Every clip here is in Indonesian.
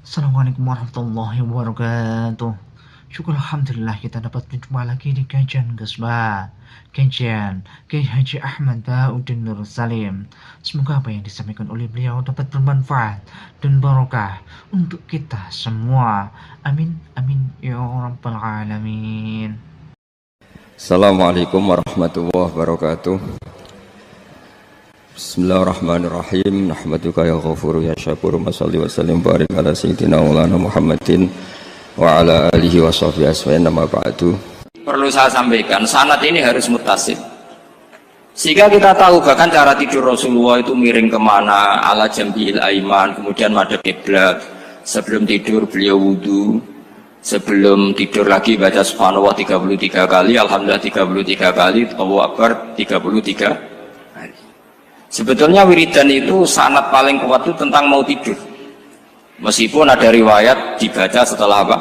Assalamualaikum warahmatullahi wabarakatuh. Syukur Alhamdulillah kita dapat berjumpa lagi di kajian Gesba, kajian Kiai Haji Ahmad Bauddin Nur Salim. Semoga apa yang disampaikan oleh beliau dapat bermanfaat dan barokah untuk kita semua. Amin, amin, ya rabbal alamin. Assalamualaikum warahmatullahi wabarakatuh. Bismillahirrahmanirrahim. Nahmaduka ya ghafuru ya syakuru. Masalli wa sallim barik ala sayyidina maulana Muhammadin wa ala alihi wa sahbihi asma'in. Nama ba'du. Perlu saya sampaikan, sanad ini harus muttasil, sehingga kita tahu bahkan cara tidur Rasulullah itu miring kemana, ala jambil aiman, kemudian madhab kiblat. Sebelum tidur beliau wudu, sebelum tidur lagi baca subhanallah 33 kali, alhamdulillah 33 kali, Allahu akbar 33 kali. Sebetulnya wiridan itu sanad paling kuat itu tentang mau tidur, meskipun ada riwayat dibaca setelah apa?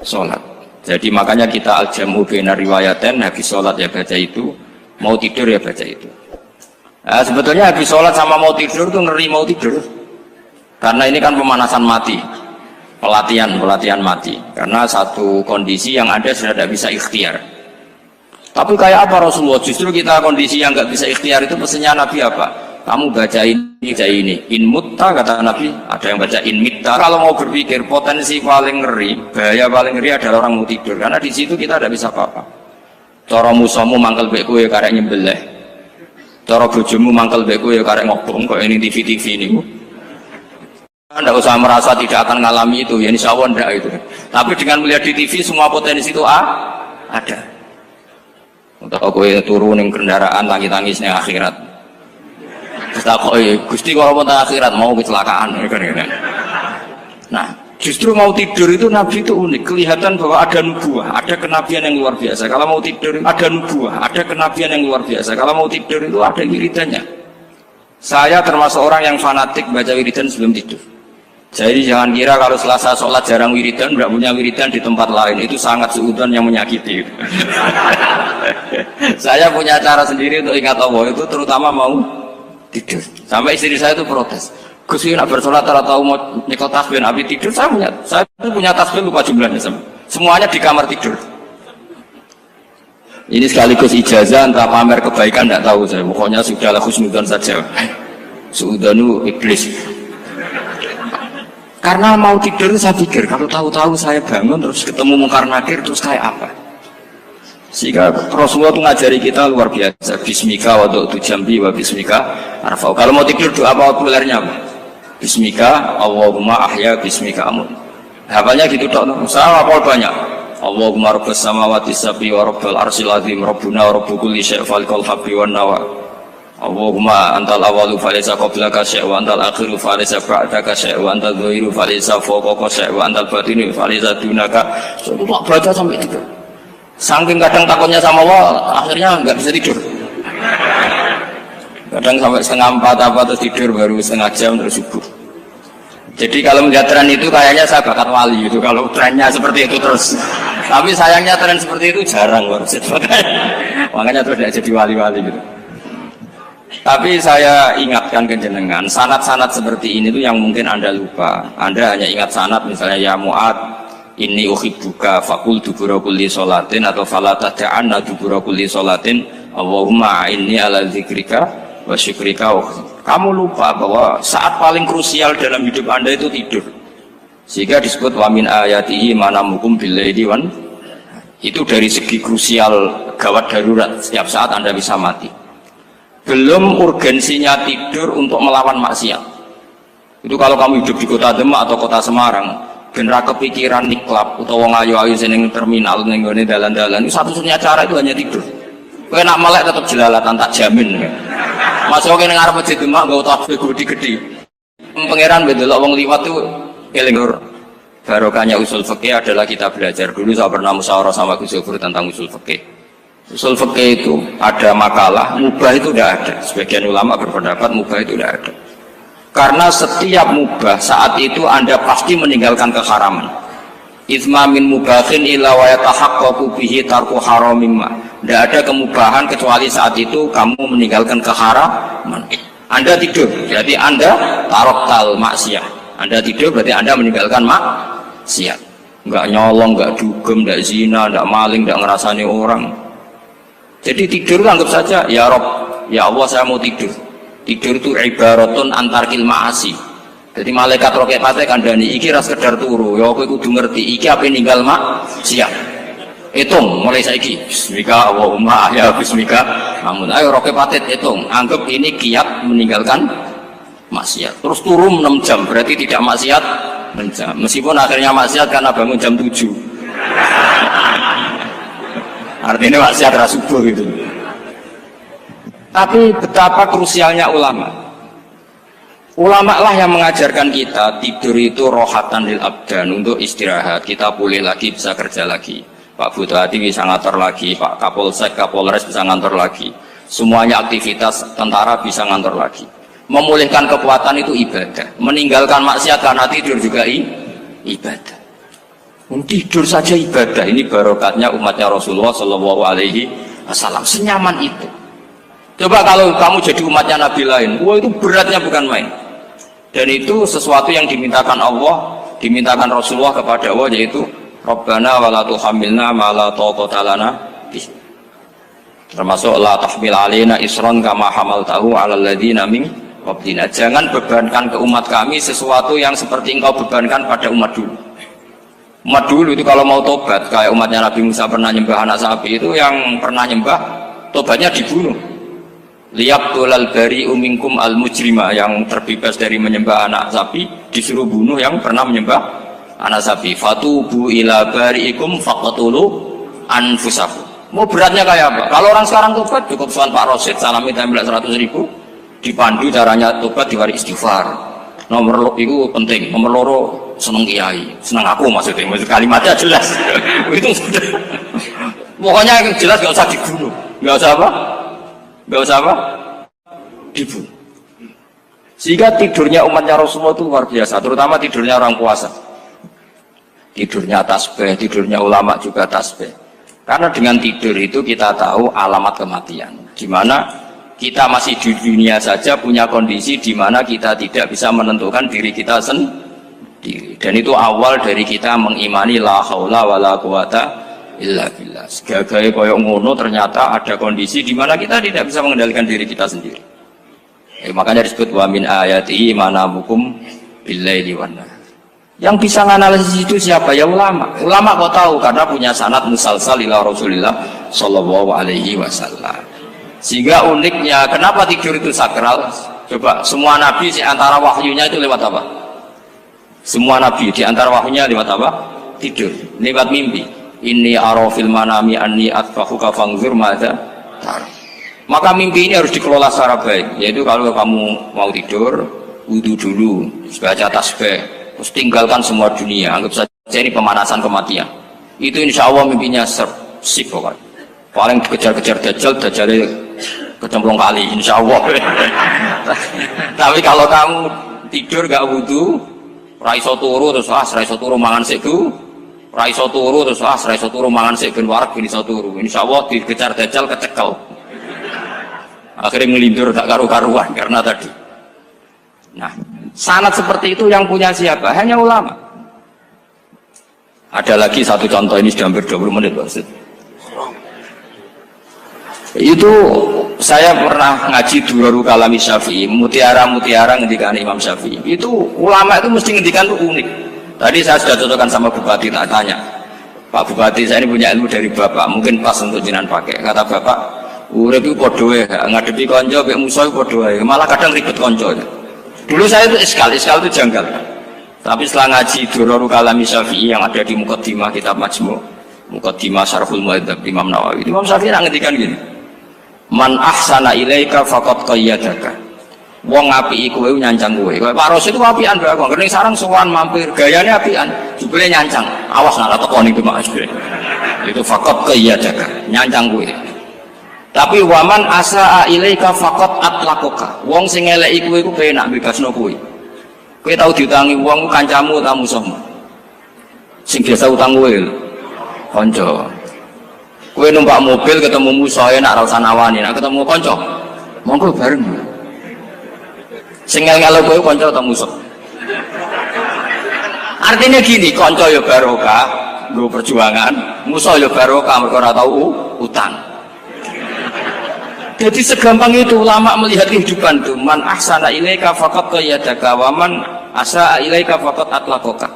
Sholat. Jadi makanya kita al-jamu bina riwayaten, habis sholat ya baca itu, mau tidur ya baca itu. Nah, sebetulnya habis sholat sama mau tidur itu ngeri mau tidur, karena ini kan pemanasan mati, pelatihan mati, karena satu kondisi yang ada sudah tidak bisa ikhtiar. Tapi kayak apa Rasulullah? Justru kita kondisi yang nggak bisa ikhtiar itu pesannya Nabi apa? Kamu baca ini, in mutta kata Nabi, ada yang baca in mitta. Kalau mau berpikir potensi paling ngeri, bahaya paling ngeri adalah orang mau tidur, karena di situ kita tidak bisa apa-apa. Cara musuhmu mangkel beku ya karek nyembelih, cara bojomu mangkel beku ya karek ngobong kok ini TV ini. Anda usah merasa tidak akan mengalami itu, ya insya Allah enggak itu. Tapi dengan melihat di TV semua potensi itu ada. Untuk kowe turu ning kendaraan tangis-tangisnya akhirat. Terus takoki, Gusti kalau mau akhirat mau kecelakaan kan. Nah, justru mau tidur itu Nabi itu unik, kelihatan bahwa ada nubuah, ada kenabian yang luar biasa. Kalau mau tidur ada nubuah, ada kenabian yang luar biasa. Kalau mau tidur itu ada wiridannya. Saya termasuk orang yang fanatik baca wiridan sebelum tidur. Jadi jangan kira kalau Selasa sholat jarang wiridan, tidak punya wiridan di tempat lain, itu sangat suudzon yang menyakiti. Saya punya cara sendiri untuk ingat Allah itu, terutama mau tidur. Sampai istri saya itu protes, Gus nak bersolat tahu mau nyekel tasbih habis tidur. Saya punya tasbih lupa jumlahnya, semuanya di kamar tidur. Ini sekaligus ijazah entah pamer kebaikan tidak tahu saya, pokoknya sudahlah husnudzon saja. Suudzonu iblis. Karena mau tidur saya pikir kalau tahu-tahu saya bangun terus ketemu mungkar nakir terus kayak apa. Sehingga Rasulullah itu ngajari kita luar biasa. Bismika wa du'tu jambi wa bismika arfa'u. Kalau mau tidur doa apa populernya apa? Bismika Allahumma ahya bismika amun. Hafalnya gitu tok. Saya hafal banyak. Allahumma rabbas samawati sab'i wa rabbal arsyil azim rabbuna wa rabbu kulli syai' falikal habbi wan nawa. Allahumma antal awalu falaysa qablaka syai' wa antal akhiru falaysa ba'daka syai' wa antal dhahiru falaysa fawqaka syai' wa antal batinu falaysa dunaka. So, itu tak baca sampai tidur. Saking kadang takutnya sama Allah, akhirnya nggak bisa tidur. Kadang sampai setengah 4 apa terus tidur baru setengah jam terus subuh. Jadi kalau melihat tren itu kayaknya saya bakat wali itu kalau trennya seperti itu terus. Tapi sayangnya tren seperti itu jarang makanya terus tidak jadi wali-wali gitu. Tapi saya ingatkan ke jenengan, sanad-sanad seperti ini tuh yang mungkin Anda lupa. Anda hanya ingat sanad misalnya ya Mu'ad, inni uhibbuka faqul dubura kulli sholatin atau fala tad'anna dubura kulli sholatin Allahumma inni ala dzikrika wa syukrika. Kamu lupa bahwa saat paling krusial dalam hidup Anda itu tidur. Sehingga disebut wa min ayatihi manamukum billaili wan. Itu dari segi krusial gawat darurat, setiap saat Anda bisa mati. Belum urgensinya tidur untuk melawan maksiat. Itu kalau kamu hidup di kota Demak atau kota Semarang, genera kepikiran niklap atau wong ayu-ayu seneng terminal ning ngene dalan-dalan, itu satu-satunya cara itu hanya tidur. Kowe nak melek tetap jelalatan tak jamin. Masuk ning ngarep masjid Demak nggo tasbih gede-gede. Pangeran bedelok wong liwat tuh eling barokahnya usul fikih adalah kita belajar dulu. Saya pernah musyawarah sama Gus Yofur tentang usul fikih. Usul fikih itu ada makalah mubah itu tidak ada. Sebagian ulama berpendapat mubah itu tidak ada. Karena setiap mubah saat itu Anda pasti meninggalkan keharaman. Itsma min mubahin illa wa yatahaqqaqu bihi tarku haramim. Tidak ada kemubahan kecuali saat itu kamu meninggalkan keharaman. Anda tidur, jadi Anda taroktal maksiat. Anda tidur berarti Anda meninggalkan maksiat. Enggak nyolong, enggak dugem, enggak zina, enggak maling, enggak ngerasani orang. Jadi tidur anggap saja, ya Rob, ya Allah saya mau tidur. Tidur itu ibaratun antarkil ma'asi. Jadi malaikat roket pate kandhani iki ra sekedar turu, ya kowe kudu ngerti iki ape ninggal maksiat. Hitung mulai saiki. Bismika Allahumma ya bismika. Namun ayo roket pate hitung, anggap ini kiat meninggalkan maksiat. Terus turun 6 jam berarti tidak maksiat 6 jam. Meskipun akhirnya maksiat karena bangun jam 7. Artinya maksiat ra subuh gitu. Tapi betapa krusialnya ulama. Ulama lah yang mengajarkan kita tidur itu rohatan lil abdan, untuk istirahat. Kita pulih lagi, bisa kerja lagi. Pak Bupati bisa ngantor lagi, Pak Kapolsek, Kapolres bisa ngantor lagi. Semuanya aktivitas tentara bisa ngantor lagi. Memulihkan kekuatan itu ibadah. Meninggalkan maksiat karena tidur juga ibadah. Tidur saja ibadah. Ini barokatnya umatnya Rasulullah Shallallahu Alaihi Wasallam. Senyaman itu. Coba kalau kamu jadi umatnya Nabi lain, wah itu beratnya bukan main. Dan itu sesuatu yang dimintakan Allah, dimintakan Rasulullah kepada Allah, yaitu Rabbana wa la tuhammilna ma la taqata lana bih. Termasuk la tahmil alaina isran kama hamaltahu 'alal ladzina min qablina. Jangan bebankan ke umat kami sesuatu yang seperti engkau bebankan pada umat dulu. Umat dulu itu kalau mau tobat, kayak umatnya Nabi Musa pernah nyembah anak sapi, itu yang pernah nyembah tobatnya dibunuh. Liyaqtulal bari'u minkum al mujrima, yang terbebas dari menyembah anak sapi disuruh bunuh yang pernah menyembah anak sapi. Fatubu ila bari'ikum faqtulu anfusakum. Mau beratnya kayak apa? Kalau orang sekarang tobat cukup soal Pak Rosid salami tempel 100.000, dipandu caranya tobat di hari istighfar. Nomor itu penting, nomor loro seneng kiai, seneng aku maksudnya kalimatnya jelas. Itu sudah. Pokoknya yang jelas nggak usah dibunuh, nggak usah apa? Nggak usah apa? Dibunuh. Sehingga tidurnya umatnya Rasulullah itu luar biasa, terutama tidurnya orang puasa. Tidurnya tasbih, tidurnya ulama juga tasbih. Karena dengan tidur itu kita tahu alamat kematian. Di mana kita masih di dunia saja punya kondisi di mana kita tidak bisa menentukan diri kita sendiri. Dan itu awal dari kita mengimani la haula wala quwata illa billah. Segagai koyok ngono ternyata ada kondisi di mana kita tidak bisa mengendalikan diri kita sendiri. Makanya disebut wa min ayati manamukum billaili wan nahar. Yang bisa menganalisis itu siapa? Ya ulama. Ulama kok tahu karena punya sanad musalsal ila Rasulillah sallallahu alaihi wasallam. Sehingga uniknya kenapa tidur itu sakral? Coba semua nabi di antara wahyunya itu lewat apa? Semua nabi di antara wahyunya lewat apa? Tidur, lewat mimpi. Inni ara fil manami anni atfahuka fanzur madza tar. Maka mimpi ini harus dikelola secara baik, yaitu kalau kamu mau tidur, wudu dulu, baca tasbih, terus tinggalkan semua dunia, anggap saja ini pemanasan kematian. Itu insya Allah mimpinya sip pokoknya. Paling dikejar-kejar dajjal, dajjalnya kecemplung kali, insya Allah. Tapi kalau kamu tidur gak wudu, raiso turu terus raiso turu mangan seku. Raiso turu terus raiso turu mangan sik ben warak ben iso turu. Insyaallah dikejar dajjal kecekel. Akhirnya ngelindur tak karu-karuan karena tadi. Nah, sanad seperti itu yang punya siapa? Hanya ulama. Ada lagi satu contoh, ini sudah hampir 20 menit Ustaz. Itu saya pernah ngaji Duraru Kalami Syafi'i, mutiara-mutiara ngendikan Imam Syafi'i. Itu ulama itu mesti ngendikan itu unik. Tadi saya sudah cocokkan sama Bupati, tak tanya, Pak Bupati saya ini punya ilmu dari Bapak, mungkin pas untuk jenengan pakai. Kata Bapak, urip itu podo ya, ngadepi konco, mek musuh itu podo ya, malah kadang ribet konco. Dulu saya itu iskal itu janggal. Tapi setelah ngaji Duraru Kalami Syafi'i yang ada di Muqaddimah kitab Majmu', Muqaddimah Syarhul Muhadzab Imam Nawawi, Imam Syafi'i ngendikan gini, man ahsana ilaika faqad qayyadaka. Wong ngapiki kowe nyancang kowe. Kayak Pak Rosid itu apian bae kok. Kene sarang sowan mampir, gayane apian, jebule nyancang. Awas nak teko ning Demak. Itu faqat qayyadaka, nyancang kowe. Tapi waman asaa ilaika faqat atlaqaka. Wong sing eleki kowe iku penak bebasno kowe. Kowe tau diutangi wong kancamu ta musuhmu? Sing biasa utang kowe lho. Kanca. Kowe numpak mobil ketemu musuh enak ra usah nawani, nek ketemu kanca monggo bareng. Sing ngel-ngelo kowe kanca atau musuh? Artinya gini, konco ya barokah, nggo perjuangan, musuh ya barokah mergo ora tau utang. Jadi segampang itu ulama melihat kehidupan itu. Man ahsana ilaika faqad qayyadaka wa man asaa ilaika faqad atlaqaka.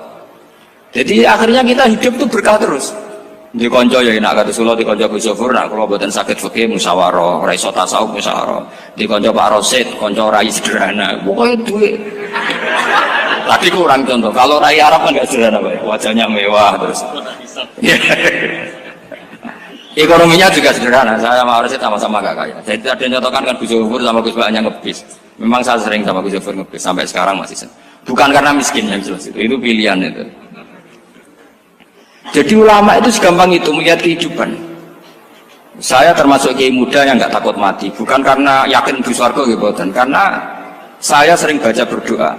Jadi akhirnya kita hidup tuh berkah terus. Di konco ya enak kata Solo, di konco Gus Zofur, nak kalau buatan sakit fikih musyawarah, ora iso tasawuf musyawarah. Di konco Pak Rosid, konco rai sederhana. Pokoknya duit. Tadi kurang contoh. Kalau rai Arab kan nggak sederhana, Pak. Wajahnya mewah terus. Ekonominya juga sederhana. Saya sama Rosid sama-sama gak kaya. Jadi ada yang contohkan kan Gus Zofur sama Gus Baknya ngebis. Memang saya sering sama Gus Zofur ngebis sampai sekarang masih sering. Bukan karena miskin yang jelas itu pilihan itu. Jadi ulama itu segampang itu melihat kehidupan. Saya termasuk kiai muda yang nggak takut mati, bukan karena yakin di surga gitu, karena saya sering baca berdoa.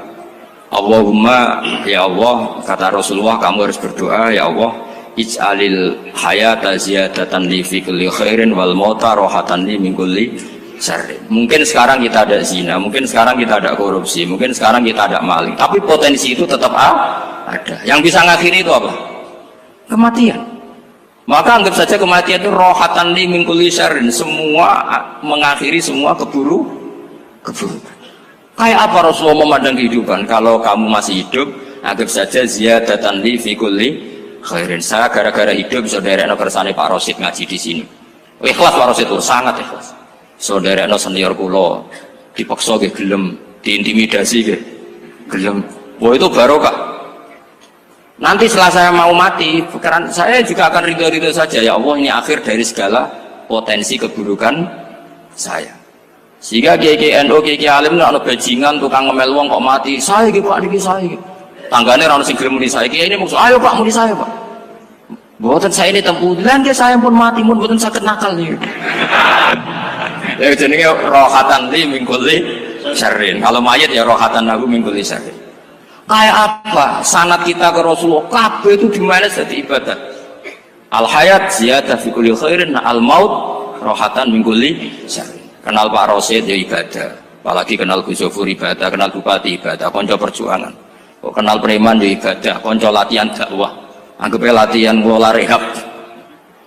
Allahumma ya Allah, kata Rasulullah, kamu harus berdoa ya Allah, ij'alil hayata ziyadatan li fi kulli khairin wal mauta rohatan li min kulli syarrin. Mungkin sekarang kita ada zina, mungkin sekarang kita ada korupsi, mungkin sekarang kita ada maling, tapi potensi itu tetap ada. Yang bisa ngakhiri itu apa? Kematian. Maka anggap saja kematian itu rohatan li min kulli syarrin, semua mengakhiri semua keburukan. Kayak apa Rasulullah memandang kehidupan? Kalau kamu masih hidup, anggap saja ziyadatan li fi kulli khairin. Saya gara-gara hidup saudara kersane Pak Rosid ngaji di sini. Ikhlas Pak Rosid itu sangat ikhlas. Saudara senior kula dipaksa nggih gelem, diintimidasi nggih gelem. Wah itu barokah. Nanti setelah saya mau mati, karena saya juga akan ridho-ridho saja. Ya Allah, ini akhir dari segala potensi keburukan saya. Sehingga kiai NU, kiai alim ada bajingan, tukang ngemel wong kok mati. Saya gitu Pak, niki saya gitu. Tanggane ra ono sing gelem muni saya. Kiai ini maksud, ayo Pak muni saya Pak. Mboten saya ini tempuh. Lan saya pun mati pun mboten saged nakal niku. Ya jenenge rohatan li min kulli syarrin. Kalau mayit ya rohatan lahu min kulli syarrin. Kayak apa sanad kita ke Rasulullah, kabeh itu dimana jadi ibadah. Al hayat ziyadah fi kulli khairin, al maut rohatan min kulli syarrin. Kenal Pak Rosid ya ibadah, apalagi kenal Gus Zofur ibadah, kenal bupati ibadah, konco perjuangan. Kok kenal preman ya ibadah, konco latihan dakwah, anggapnya latihan ngolah rehab.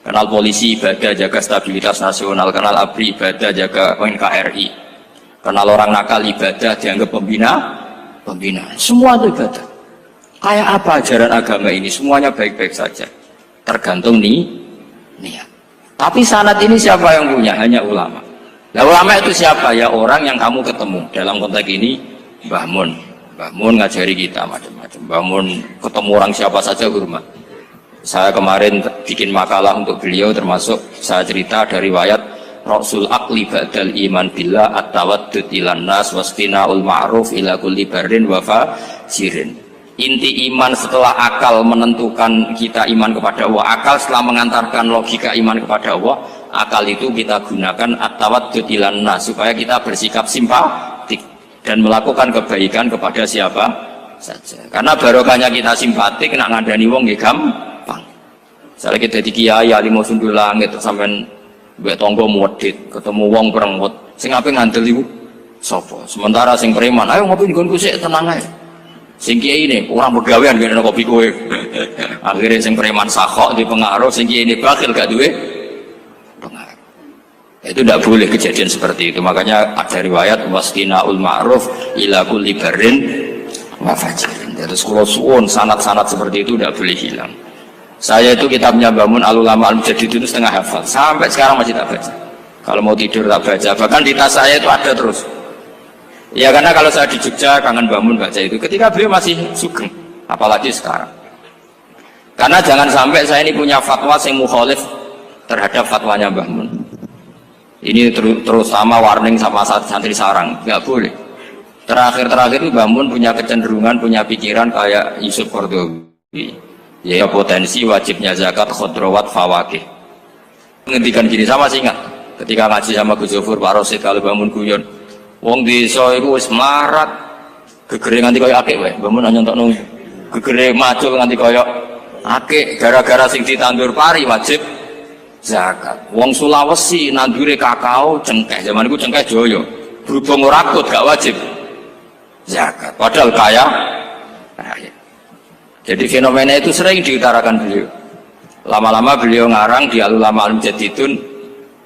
Kenal polisi ibadah, jaga stabilitas nasional, kenal ABRI ibadah, jaga NKRI. Kenal orang nakal ibadah, dianggap pembinaan. Semua itu ibadah. Kayak apa ajaran agama ini? Semuanya baik-baik saja, tergantung niat. Tapi sanad ini siapa yang punya? Hanya ulama. Nah ulama itu siapa? Ya orang yang kamu ketemu. Dalam konteks ini Mbah Mun ngajari kita macam-macam. Mbah Mun ketemu orang siapa saja hormat. Saya kemarin bikin makalah untuk beliau, termasuk saya cerita dari riwayat Rasul akli ba'dal iman billah at-tawaddud ilan nas wastina'ul ma'ruf ila kulli barrin wa fajirin. Inti iman setelah akal menentukan kita iman kepada Allah, akal setelah mengantarkan logika iman kepada Allah, akal itu kita gunakan at-tawaddud ilan nas supaya kita bersikap simpatik dan melakukan kebaikan kepada siapa saja. Karena barokahnya kita simpatik, nak ngandani wong nggih gampang. Misalnya kita di kiai alim sundul langit sampean mbek tangga modit, ketemu wong perengut, sing ape ngandel iku sapa? Sementara sing preman, ayo ngopi nggonku sik tenang ae. Sing kiai ini orang begawean ngene kopi kowe. Akhirnya sing preman sakhok di pengaruh, sing kiai ini bakil gak duwe pengaruh. Itu tidak boleh kejadian seperti itu. Makanya ada riwayat wastina'ul ma'ruf ila kulli barrin wa fajirin. Terus kula suwun sanad-sanad seperti itu tidak boleh hilang. Saya itu kitabnya Bangun Al-Ulama Al-Mujaddid itu setengah hafal, sampai sekarang masih tak baca. Kalau mau tidur tak baca, bahkan di tas saya itu ada terus. Ya karena kalau saya di Jogja kangen Bangun baca itu, ketika beliau masih sugeng, apalagi sekarang. Karena jangan sampai saya ini punya fatwa yang mukhalif terhadap fatwanya Bangun. Ini terutama warning sama santri sarang, nggak boleh. Terakhir itu Bangun punya kecenderungan, punya pikiran kayak Yusuf Qaradawi. Ya potensi wajibnya zakat khodrowat fawakih. Menghentikan gini sama sih ingat ketika ngaji sama Gus Zofur Pak Rosid kalau bangun guyon wong desa iku wis melarat gegere nganti kaya akeh wae bangun hanya untuk nunggu gegere macul nganti kaya akeh gara-gara sing ditandur pari wajib zakat. Wong Sulawesi nandure kakao cengkeh, zaman iku cengkeh joyo berhubung ora akut gak wajib zakat padahal kaya. Jadi fenomena itu sering diutarakan beliau. Lama-lama beliau ngarang di Al-Ulama Al-Mujaddidun,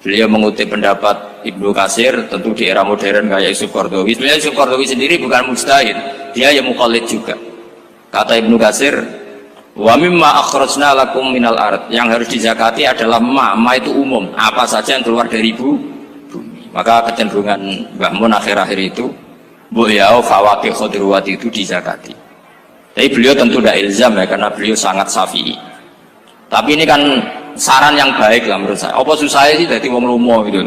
beliau mengutip pendapat Ibnu Katsir, tentu di era modern kayak Yusuf Qaradawi. Sebenarnya Yusuf Qaradawi sendiri bukan mujtahid, dia yang muqallid juga. Kata Ibnu Katsir, wa mimma akhrajna lakum minal ard, yang harus dizakati adalah ma itu umum, apa saja yang keluar dari bumi. Maka kecenderungan Mbah Mun akhir-akhir itu bu'yau fawaqih khudruwat itu dizakati. Tapi beliau tentu tidak ilzam ya, karena beliau sangat syafi'i. Tapi ini kan saran yang baik lah menurut saya. Apa susahnya sih jadi wong lomo gitu.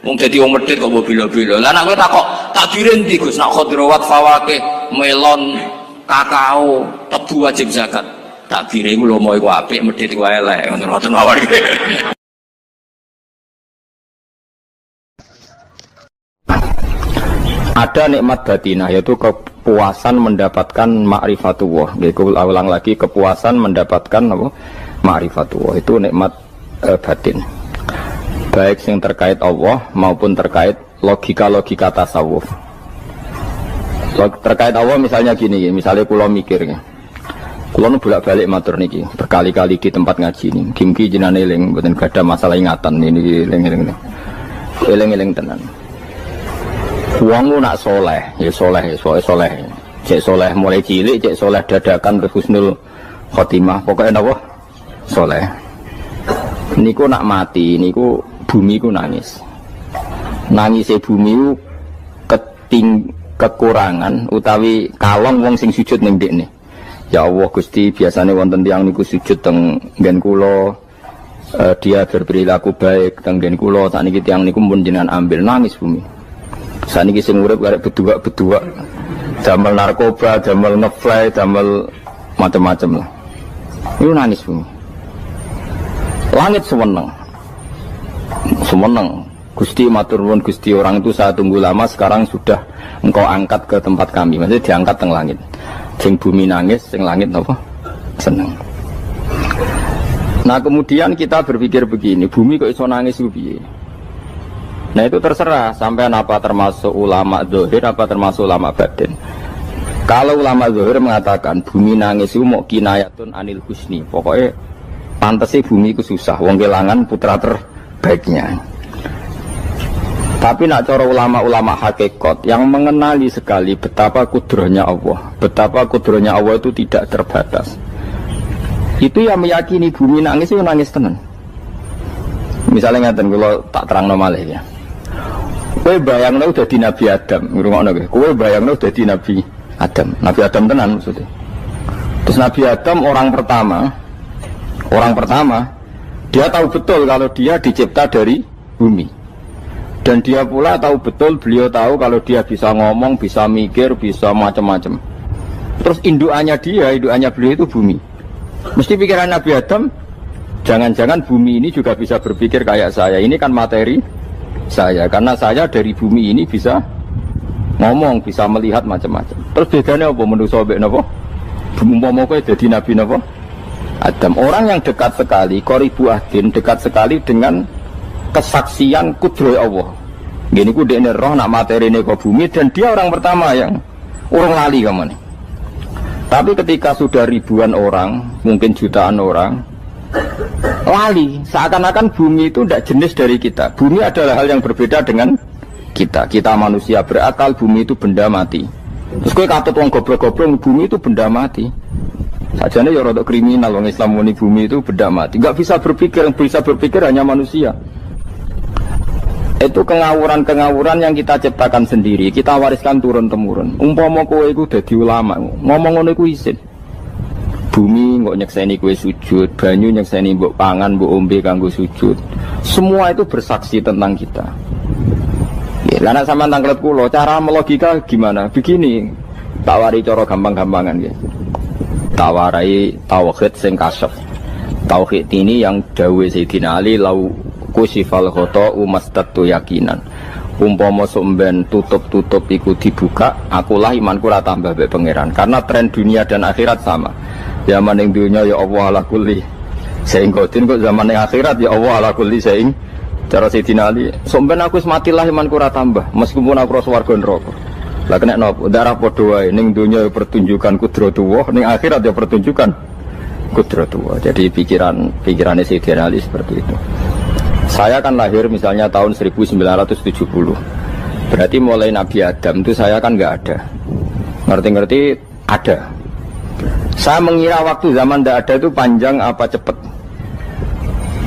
Wong jadi wong medhit kok bila-bila. Lah nek kowe takok takdire ndi Gus, nek khudruwat fawaqih melon kakao tebu wajib zakat. Takdire iku lomo iku apik, medhit iku elek, ngoten mawon. Ada nikmat batinah, yaitu kepuasan mendapatkan ma'rifatullah. Jadi ulang lagi, kepuasan mendapatkan apa? Ma'rifatullah. Itu nikmat batin. Baik yang terkait Allah maupun terkait logika-logika tasawuf. Terkait Allah misalnya gini, misalnya kulo mikirnya. Kulo nu bolak-balik matur niki, berkali-kali di tempat ngaji ini. Kimki jenane eling, mboten gadah masalah ingatan ini eling-eling. Eling-eling tenan. Wong nak soleh, ya soleh, soleh. Cek soleh mulai cilik, cek soleh dadakan ke husnul khotimah. Pokoknya apa? Soleh. Niku nak mati, niku bumi ku nangis. Nangisnya bumi ku kekurangan utawi kalong wong sing sujud ning ndekne. Ya Allah Gusti, biasanya wonten tiyang niku sujud teng nggen kula, dia berperilaku baik teng nggen kula, sakniki tiyang niku mun jenengan ambil, nangis bumi. Saniki sing urip karek bedua-bedua, damel narkoba, damel ngefly, damel macam-macam lah. Itu nangis bumi. Langit semeneng. Gusti matur nuwun Gusti, orang itu saya tunggu lama, sekarang sudah engkau angkat ke tempat kami. Maksudnya diangkat teng langit. Sing bumi nangis, sing langit apa? Seneng. Nah kemudian kita berpikir begini, bumi kok iso nangis ku piye? Nah itu terserah sampai apa termasuk ulama zahir apa termasuk ulama batin. Kalau ulama zahir mengatakan bumi nangis itu mau kinayatun anil husni, pokoknya pantasnya bumi itu susah, wong kelangan putra terbaiknya. Tapi nak cara ulama-ulama hakikat yang mengenali sekali betapa kudrohnya Allah, betapa kudrohnya Allah itu tidak terbatas. Itu yang meyakini bumi nangis itu nangis tenan. Misalnya ngaten kalau tak terang normalnya ya. Kowe bayangno dadi Nabi Adam, ngrungokno kowe. Kowe bayangno dadi Nabi Adam. Nabi Adam tenan maksudnya. Terus Nabi Adam orang pertama, dia tahu betul kalau dia dicipta dari bumi. Dan dia pula tahu betul, beliau tahu kalau dia bisa ngomong, bisa mikir, bisa macam-macam. Terus indukannya beliau itu bumi. Mesti pikiran Nabi Adam, jangan-jangan bumi ini juga bisa berpikir kayak saya. Ini kan materi saya, karena saya dari bumi ini bisa ngomong, bisa melihat macam-macam. Terus bedanya apa manusia mbek napa? Umpama kowe dadi nabi napa? Adam, orang yang dekat sekali, qoribu ahdin, dekat sekali dengan kesaksian kudroh Allah. Gini ku dekne roh nak materine kok bumi, dan dia orang pertama yang orang lali kamane. Tapi ketika sudah ribuan orang, mungkin jutaan orang lali, seakan-akan bumi itu tidak jenis dari kita. Bumi adalah hal yang berbeda dengan kita. Kita manusia berakal, bumi itu benda mati. Terus kowe katut wong goblok-goblok, bumi itu benda mati. Sajane ya rada kriminal wong Islam muni bumi itu benda mati. Enggak bisa berpikir, yang bisa berpikir hanya manusia. Itu kengawuran-kengawuran yang kita ciptakan sendiri, kita wariskan turun-temurun. Umpama kowe iku dadi ulama, ngomong ngono iku isin. Bumi nggak nyekseni kue sujud, banyu nyekseni mbok pangan, mbok ombe kanggo sujud. Semua itu bersaksi tentang kita. Ya, karena sama tangklet kulo, cara melogika gimana? Begini, tawari coro gampang-gampangan ya. Tawarai tauhid sing kasyaf. Tauhid ini yang dawe Sayyidina Ali lau kusifal khoto umastatu yakinan. Umpama somben tutup-tutup iku dibuka, akulah imanku ora tambah mbek pangeran. Karena tren dunia dan akhirat sama. Zaman yang dunia ya Allah ala kulli saing kodin, kok zaman yang akhirat ya Allah ala kulli saing. Cara Sayyidina Ali, somben aku matilah imanku ora tambah meskipun aku ora swarga neraka. Lah kena nopo darah padha wae ning donya pertunjukan kudratullah, ning akhirat ya pertunjukan kudratullah. Jadi pikirannya Sayyidina Ali seperti itu. Saya kan lahir misalnya tahun 1970. Berarti mulai Nabi Adam itu saya kan nggak ada. Ngerti-ngerti ada. Saya mengira waktu zaman tidak ada itu panjang apa cepat?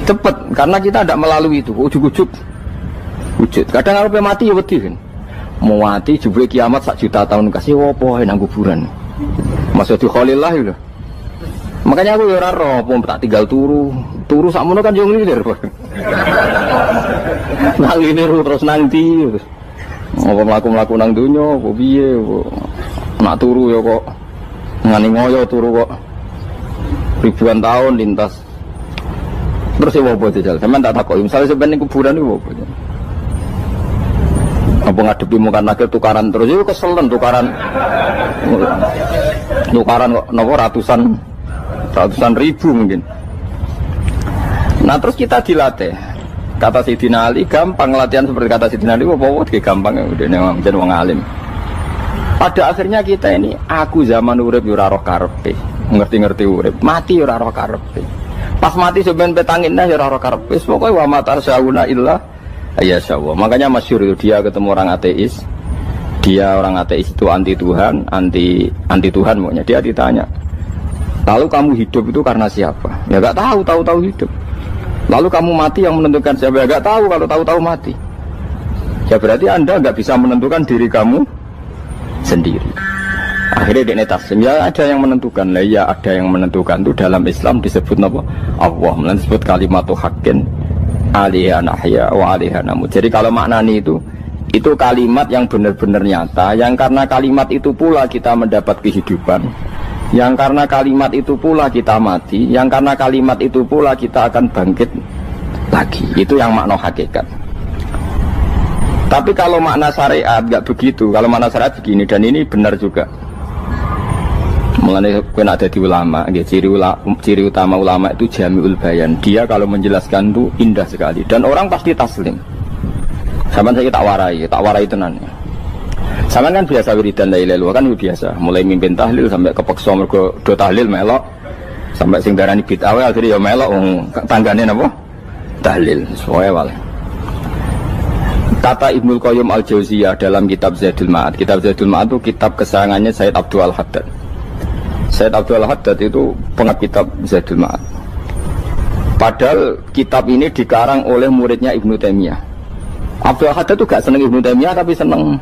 Cepat, karena kita tidak melalui itu. Ujuk-ujuk wujud. Kadang kalau mati ya wedi kan. Mau mati jebule kiamat 1 juta tahun kasih apa nang kuburan. Maksud Khalillah itu. Makanya aku ya ora roh, tak tinggal turu sakmono kan yo nglilir. Nang nglilir terus nang ndi terus. Apa mlaku-mlaku nang donya apa piye nak turu ya kok ngani ngoyo turu kok ribuan tahun lintas. Terus ya apa jajal? Sampeyan tak takoki, misale sampeyan ning kuburan iku apa? Apa ngadepi muka nakil tukaran terus itu keselen tukaran kok nopo ratusan ribu mungkin. Nah terus kita dilatih. Kata Sayyidina Ali gampang latihan seperti kata Sayyidina Ali apa gampang udah jadi wong alim. Pada akhirnya kita ini aku zaman urip yo ora roh karepe, ngerti-ngerti urip, mati yo ora roh karepe. Pas mati sampean petangin dah yo ora roh karepe. Pokoke wa matar sauna illa ya syawah. Makanya masyhur itu dia ketemu orang ateis. Dia orang ateis itu anti Tuhan, anti Tuhan maunya. Dia ditanya, lalu kamu hidup itu karena siapa? Ya gak tahu hidup. Lalu kamu mati yang menentukan siapa? Ya gak tahu kalau tahu mati. Ya berarti Anda gak bisa menentukan diri kamu sendiri. Akhirnya dia netas. Ya ada yang menentukan. Lah ya ada yang menentukan itu dalam Islam disebut apa? Allah disebut kalimatu haqqin alaiha nahya wa alaiha namut. Jadi kalau maknanya itu kalimat yang benar-benar nyata, yang karena kalimat itu pula kita mendapat kehidupan, yang karena kalimat itu pula kita mati, yang karena kalimat itu pula kita akan bangkit lagi. Itu yang makna hakikat. Tapi kalau makna syariat nggak begitu. Kalau makna syariat begini, dan ini benar juga. Mulanya kena ada di ulama, ciri utama ulama itu jami'ul bayan. Dia kalau menjelaskan itu indah sekali dan orang pasti taslim. Sama saya tak warai tenan. Sama kan biasa wiridan la ilaha illallah kan biasa. Mulai mimpin tahlil sampai kepeksa mergo do tahlil melok, sampai sing darani bid'ah akhirnya ya melok tanggane napa? Tahlil. Soale wae. Kata Ibnul Qayyim Al-Jauziyah dalam kitab Zadul Ma'ad. Kitab Zadul Ma'ad itu kitab kesayangannya Sayyid Abdul Al-Haddad. Sayyid Abdul Haddad itu pengarang kitab Zadul Ma'ad. Padahal kitab ini dikarang oleh muridnya Ibnu Taimiyah. Abdul Haddad itu gak seneng Ibnu Taimiyah tapi seneng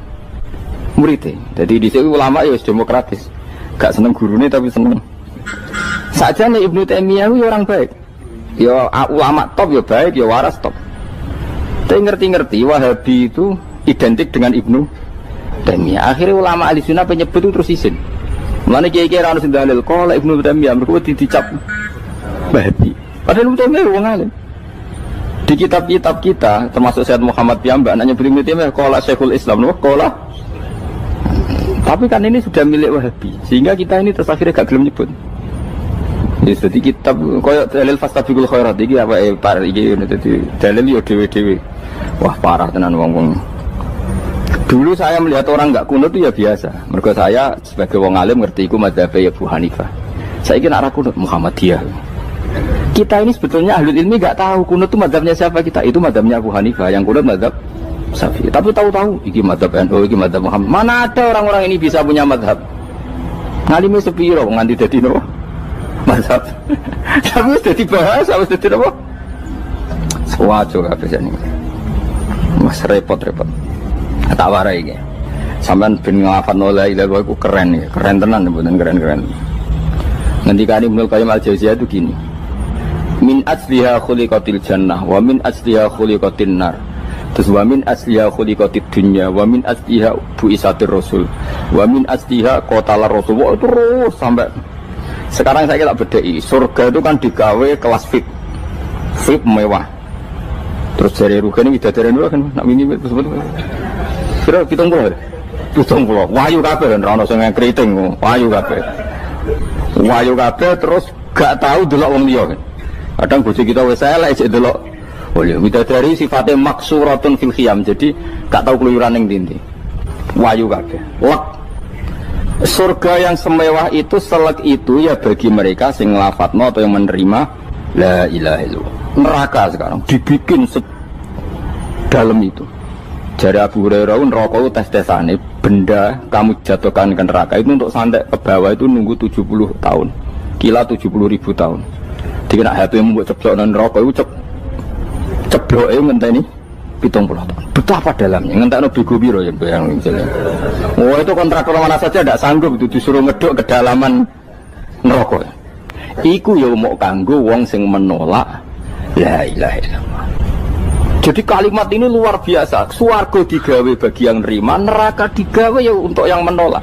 muridnya. Jadi di sini ulama ya demokratis. Gak seneng gurunya tapi seneng. Saja nih Ibnu Taimiyah itu orang baik. Ya ulama top ya baik, ya waras top. Tapi ngerti-ngerti Wahabi itu identik dengan Ibnu Taimiyah. Akhirnya ulama ahli sunnah penyebut itu terus izin. Mulane kiai-kiai ra ono sing dalil kok Ibnu Taimiyah mergo dicap Wahabi. Padahal Ibnu Taimiyah wong alim. Di kitab-kitab kita termasuk Syekh Muhammad piyambak nanya Ibnu Taimiyah qala Syekhul Islam lho qala. Tapi kan ini sudah milik Wahabi sehingga kita ini terus akhirnya gak gelem nyebut. Jadi kitab koyo dalil fastabiqul khairat iki apa par iki dadi dalil yo dhewe-dhewe. Wah parah tenan wong-wong. Dulu saya melihat orang nggak kunut itu ya biasa. Mergo saya sebagai wong alim ngerti iku mazhab Abu Hanifah. Saya kira arah kunut Muhammadiyah. Kita ini sebetulnya ahli ilmi nggak tahu kunut itu mazhabnya siapa kita. Itu mazhabnya Abu Hanifah, yang kunut mazhab Syafi'i. Tapi tahu-tahu iki mazhab NU, iki mazhab Muhammad. Mana ada orang-orang ini bisa punya mazhab? Ngalime sepiro nganti dadi nopo? Mazhab. Tapi wis dadi bahasa, wis dadi nopo? Wajo kabeh jane. Mas repot-repot. Tak warai iki. Sampeyan ben nglafal la ilaha illallah iku keren ya, keren tenan mboten keren-keren. Ngendikane Ibnu Qayyim Al-Jauziyah itu gini. Min asliha khuliqatil jannah wa min asliha khuliqatin nar. Terus wa min asliha khuliqatid dunya wa min asliha bu'isatir rasul wa min asliha qatalar rasul. Wah, terus sampai sekarang saya tak bedai. Surga itu kan digawe kelas VIP. VIP mewah. Terus dari rugane widadari dulu kan nak mini tersebut. Kira 70. Wahyu kabeh ora ono sing kriting, wahyu kabeh. Wahyu kabeh terus gak tahu delok wong liya. Kadang bojo kita wis elek sik delok. Oh ya, widadari sifatnya maksuratun fil khiyam. Jadi gak tahu keluyuran ning ndi. Wayu kabeh. Lek. Surga yang semewah itu selek itu ya bagi mereka sing nglafadzno atau yang menerima la ilaha illallah. Neraka sekarang dibikin dalam itu. Jari Abu Hurairah neraka itu tes-tesane benda kamu jatuhkan ke neraka itu untuk sampai ke bawah itu nunggu 70 tahun. Kila 70.000 tahun. Dikena HP mu mbok ceblok nang neraka iku cebloke ngenteni 70 tahun. Betapa dalamnya, ngentekno bego piro ya bayang misalnya. Oh itu kontraktor mana saja tidak sanggup itu disuruh ngeduk kedalaman neraka. Iku ya mau kanggo wong sing menolak la ilaha illallah. Jadi kalimat ini luar biasa. Swarga digawe bagi yang nerima, neraka digawe ya untuk yang menolak.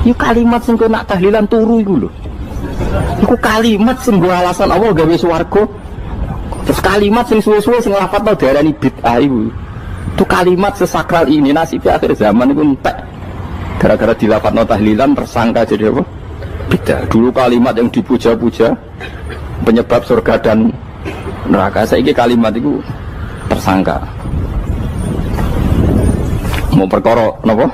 Ini kalimat sing kena tahlilan turu iku lho. Iku kalimat sing nggo alasan Allah gawe swarga. Terus kalimat sing suwe-suwe sing lafadzno diarani bid'ah iku. Itu kalimat sesakral ini nasibnya akhir zaman itu entek. Gara-gara dilafadzno tahlilan tersangka jadi apa? Bid'ah. Dulu kalimat yang dipuja-puja penyebab surga dan neraka. Saiki kalimat itu tersangka. Mau perkara napa?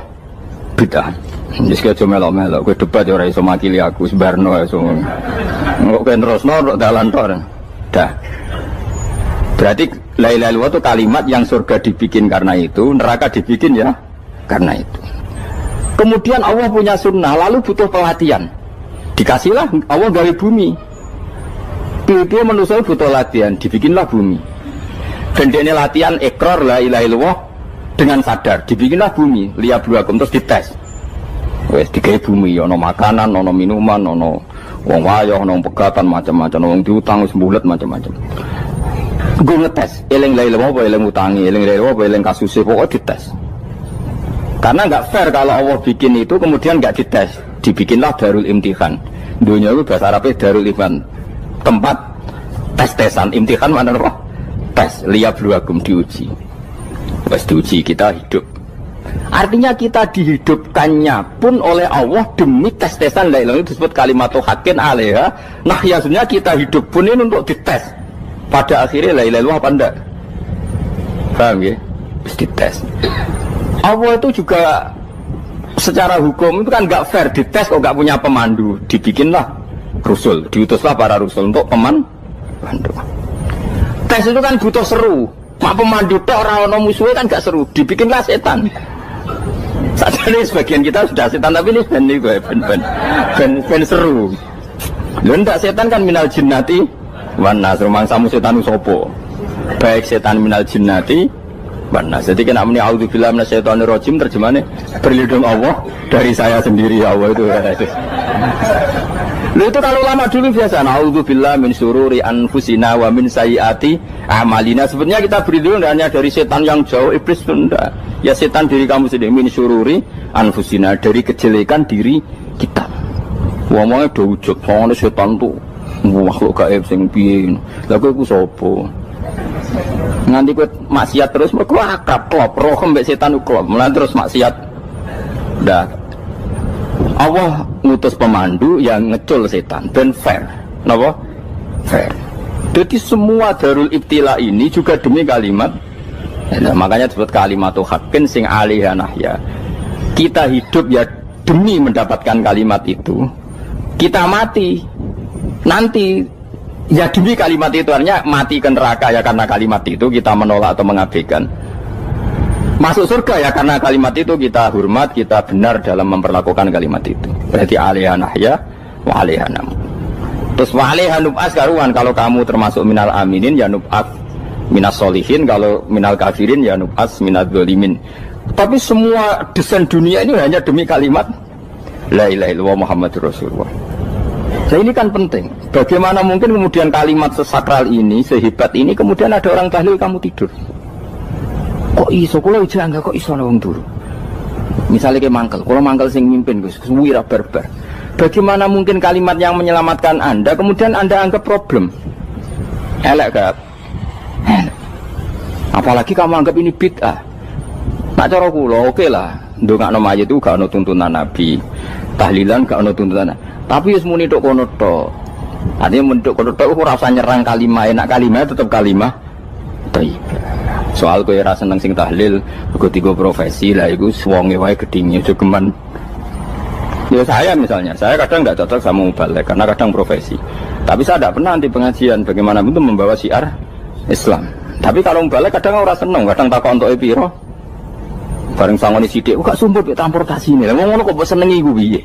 Bid'ah. Wis aja melok-melok, kowe debat ora iso makili aku sebarno iso. Engko kowe terusno dalan tor. Dah. Berarti la ilaha illallah itu kalimat yang surga dibikin karena itu, neraka dibikin ya karena itu. Kemudian Allah punya sunnah, lalu butuh pelatihan. Dikasihlah Allah gawe bumi. Dia manusia butuh latihan, dibikinlah bumi. Dan ini latihan ikrar la ilaha illallah dengan sadar, dibikinlah bumi, liyabluwakum terus dites. Wes digawe bumi, ono makanan, ono minuman, ono wong wayah, ono pegatan macam-macam, wong diutang wis mbulet macam-macam. Gue ngetes, eling la ilaha illallah apa eling utangi, eling la ilaha illallah apa eling kasuse, pokoknya dites. Karena nggak fair kalau Allah bikin itu kemudian nggak dites, dibikinlah darul imtihan. Dunia itu bahasa Arabnya darul imtihan, tempat tes-tesan. Imtihan mana apa? Tes, liyabluwakum, diuji. Pas diuji kita hidup. Artinya kita dihidupkannya pun oleh Allah demi tes-tesan la ilaha itu disebut kalimatul haqqin alaiha. Nah ya sebenarnya kita hidup pun ini untuk dites. Pada akhirnya la ilaha illallah apa enggak? Paham ya? Terus dites. Allah itu juga secara hukum itu kan nggak fair, dites kok nggak punya pemandu, dibikinlah rusul, diutuslah para rusul untuk pemandu. Tes itu kan butuh seru, mak pemandu tok orang musuhnya kan nggak seru, dibikinlah setan. Saat ini sebagian kita sudah setan tapi ini ben seru. Lu ndak setan kan minal jinnati wan nas, rumangsamu setan usopo. Baik setan minal jinnati wan nas. Jadi kena muni auzubillahi minasyaitonir rajim, terjemahnya berlindung Allah dari saya sendiri ya Allah itu. Lu itu kalau lama dulu biasa auzubillahi min syururi anfusina wa min sayyiati a'malina. Sebenarnya kita berlindung hanya dari setan yang jauh, iblis itu enggak. Ya setan diri kamu sendiri, min syururi anfusina, dari kejelekan diri kita. Ngomongnya do wujud, soalnya setan tuh makhluk gaib sing piye. Lah kowe iku sapa? Nganti kowe maksiat terus mergo akrab klop, roh mbek setan klop. Mulane terus maksiat. Dah. Allah ngutus pemandu yang ngecul setan dan fair. Napa? Fair. Jadi semua darul ibtila ini juga demi kalimat. Nah, makanya disebut kalimatul haqqin sing alaiha nahya. Kita hidup ya demi mendapatkan kalimat itu. Kita mati nanti ya demi kalimat itu, artinya mati ke neraka ya karena kalimat itu kita menolak atau mengabaikan. Masuk surga ya karena kalimat itu kita hormat, kita benar dalam memperlakukan kalimat itu. Berarti alaiha nahya wa alaiha nam. Terus wa alaiha nub'as karuan, kalau kamu termasuk minal aminin ya nub'as minas solihin, kalau minal kafirin ya nub'as minal zalimin. Tapi semua desain dunia ini hanya demi kalimat la ilaha illallah Muhammadur Rasulullah. Nah ini kan penting. Bagaimana mungkin kemudian kalimat sesakral ini, sehebat ini, kemudian ada orang tahlil kamu tidur. Kok iso? Kalau jangga kok iso nawang turu? Misalnya kayak mangkel, kalau mangkel sing mimpin Gus, wira barbar. Bagaimana mungkin kalimat yang menyelamatkan Anda kemudian Anda anggap problem? Elek gak? Apalagi kamu anggap ini bid'ah. Nak cara kula oke lah, ndongakno mayit itu gak ono tuntunan Nabi. Tahlilan gak ono tuntunan. Tapi wis muni tok kono tok. Artinya mentok kono tok ora usah nyerang kalimat, enak kalimat tetap kalimat thayyibah. Soal kowe ra seneng sing tahlil, mergo tiga profesi lah iku wonge wae gedhinge aja geman. Ya saya misalnya, saya kadang nggak cocok sama mubalek karena kadang profesi. Tapi saya tidak pernah anti pengajian, bagaimanapun itu membawa syiar Islam. Tapi kalau mubalek kadang orang seneng, kadang takon untuk piro. Bareng sangoni sithik, kok sumpah mek transportasi ini. Lah ngono kok mbok senengi iku piye?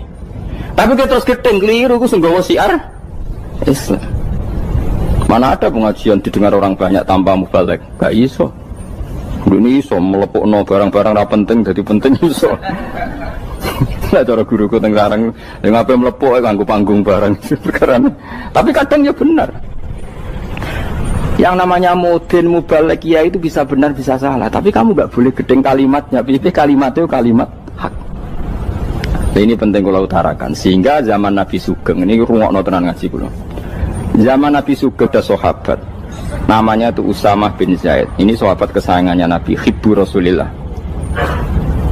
Tapi kita terus gedeng keliru iku sing gawa syiar Islam. Mana ada pengajian didengar orang banyak tanpa mubalek? Gak iso. Ini iso melepukno barang-barang ra penting jadi penting iso. Lah cara guruku teng sareng ning ape mlepuk kanggo panggung barang perkara. Tapi kadang ya benar. Yang namanya mudin mubalek ya itu bisa benar bisa salah, tapi kamu nggak boleh gedeng kalimatnya. Pilih kalimat itu kalimat hak. Nah, ini penting kalau utarakan. Sehingga zaman Nabi Sugeng ini rungokno tenan ngaji kula. Zaman Nabi Sugeng ada sahabat namanya itu Usamah bin Zaid. Ini sahabat kesayangannya Nabi, hibbu Rasulillah.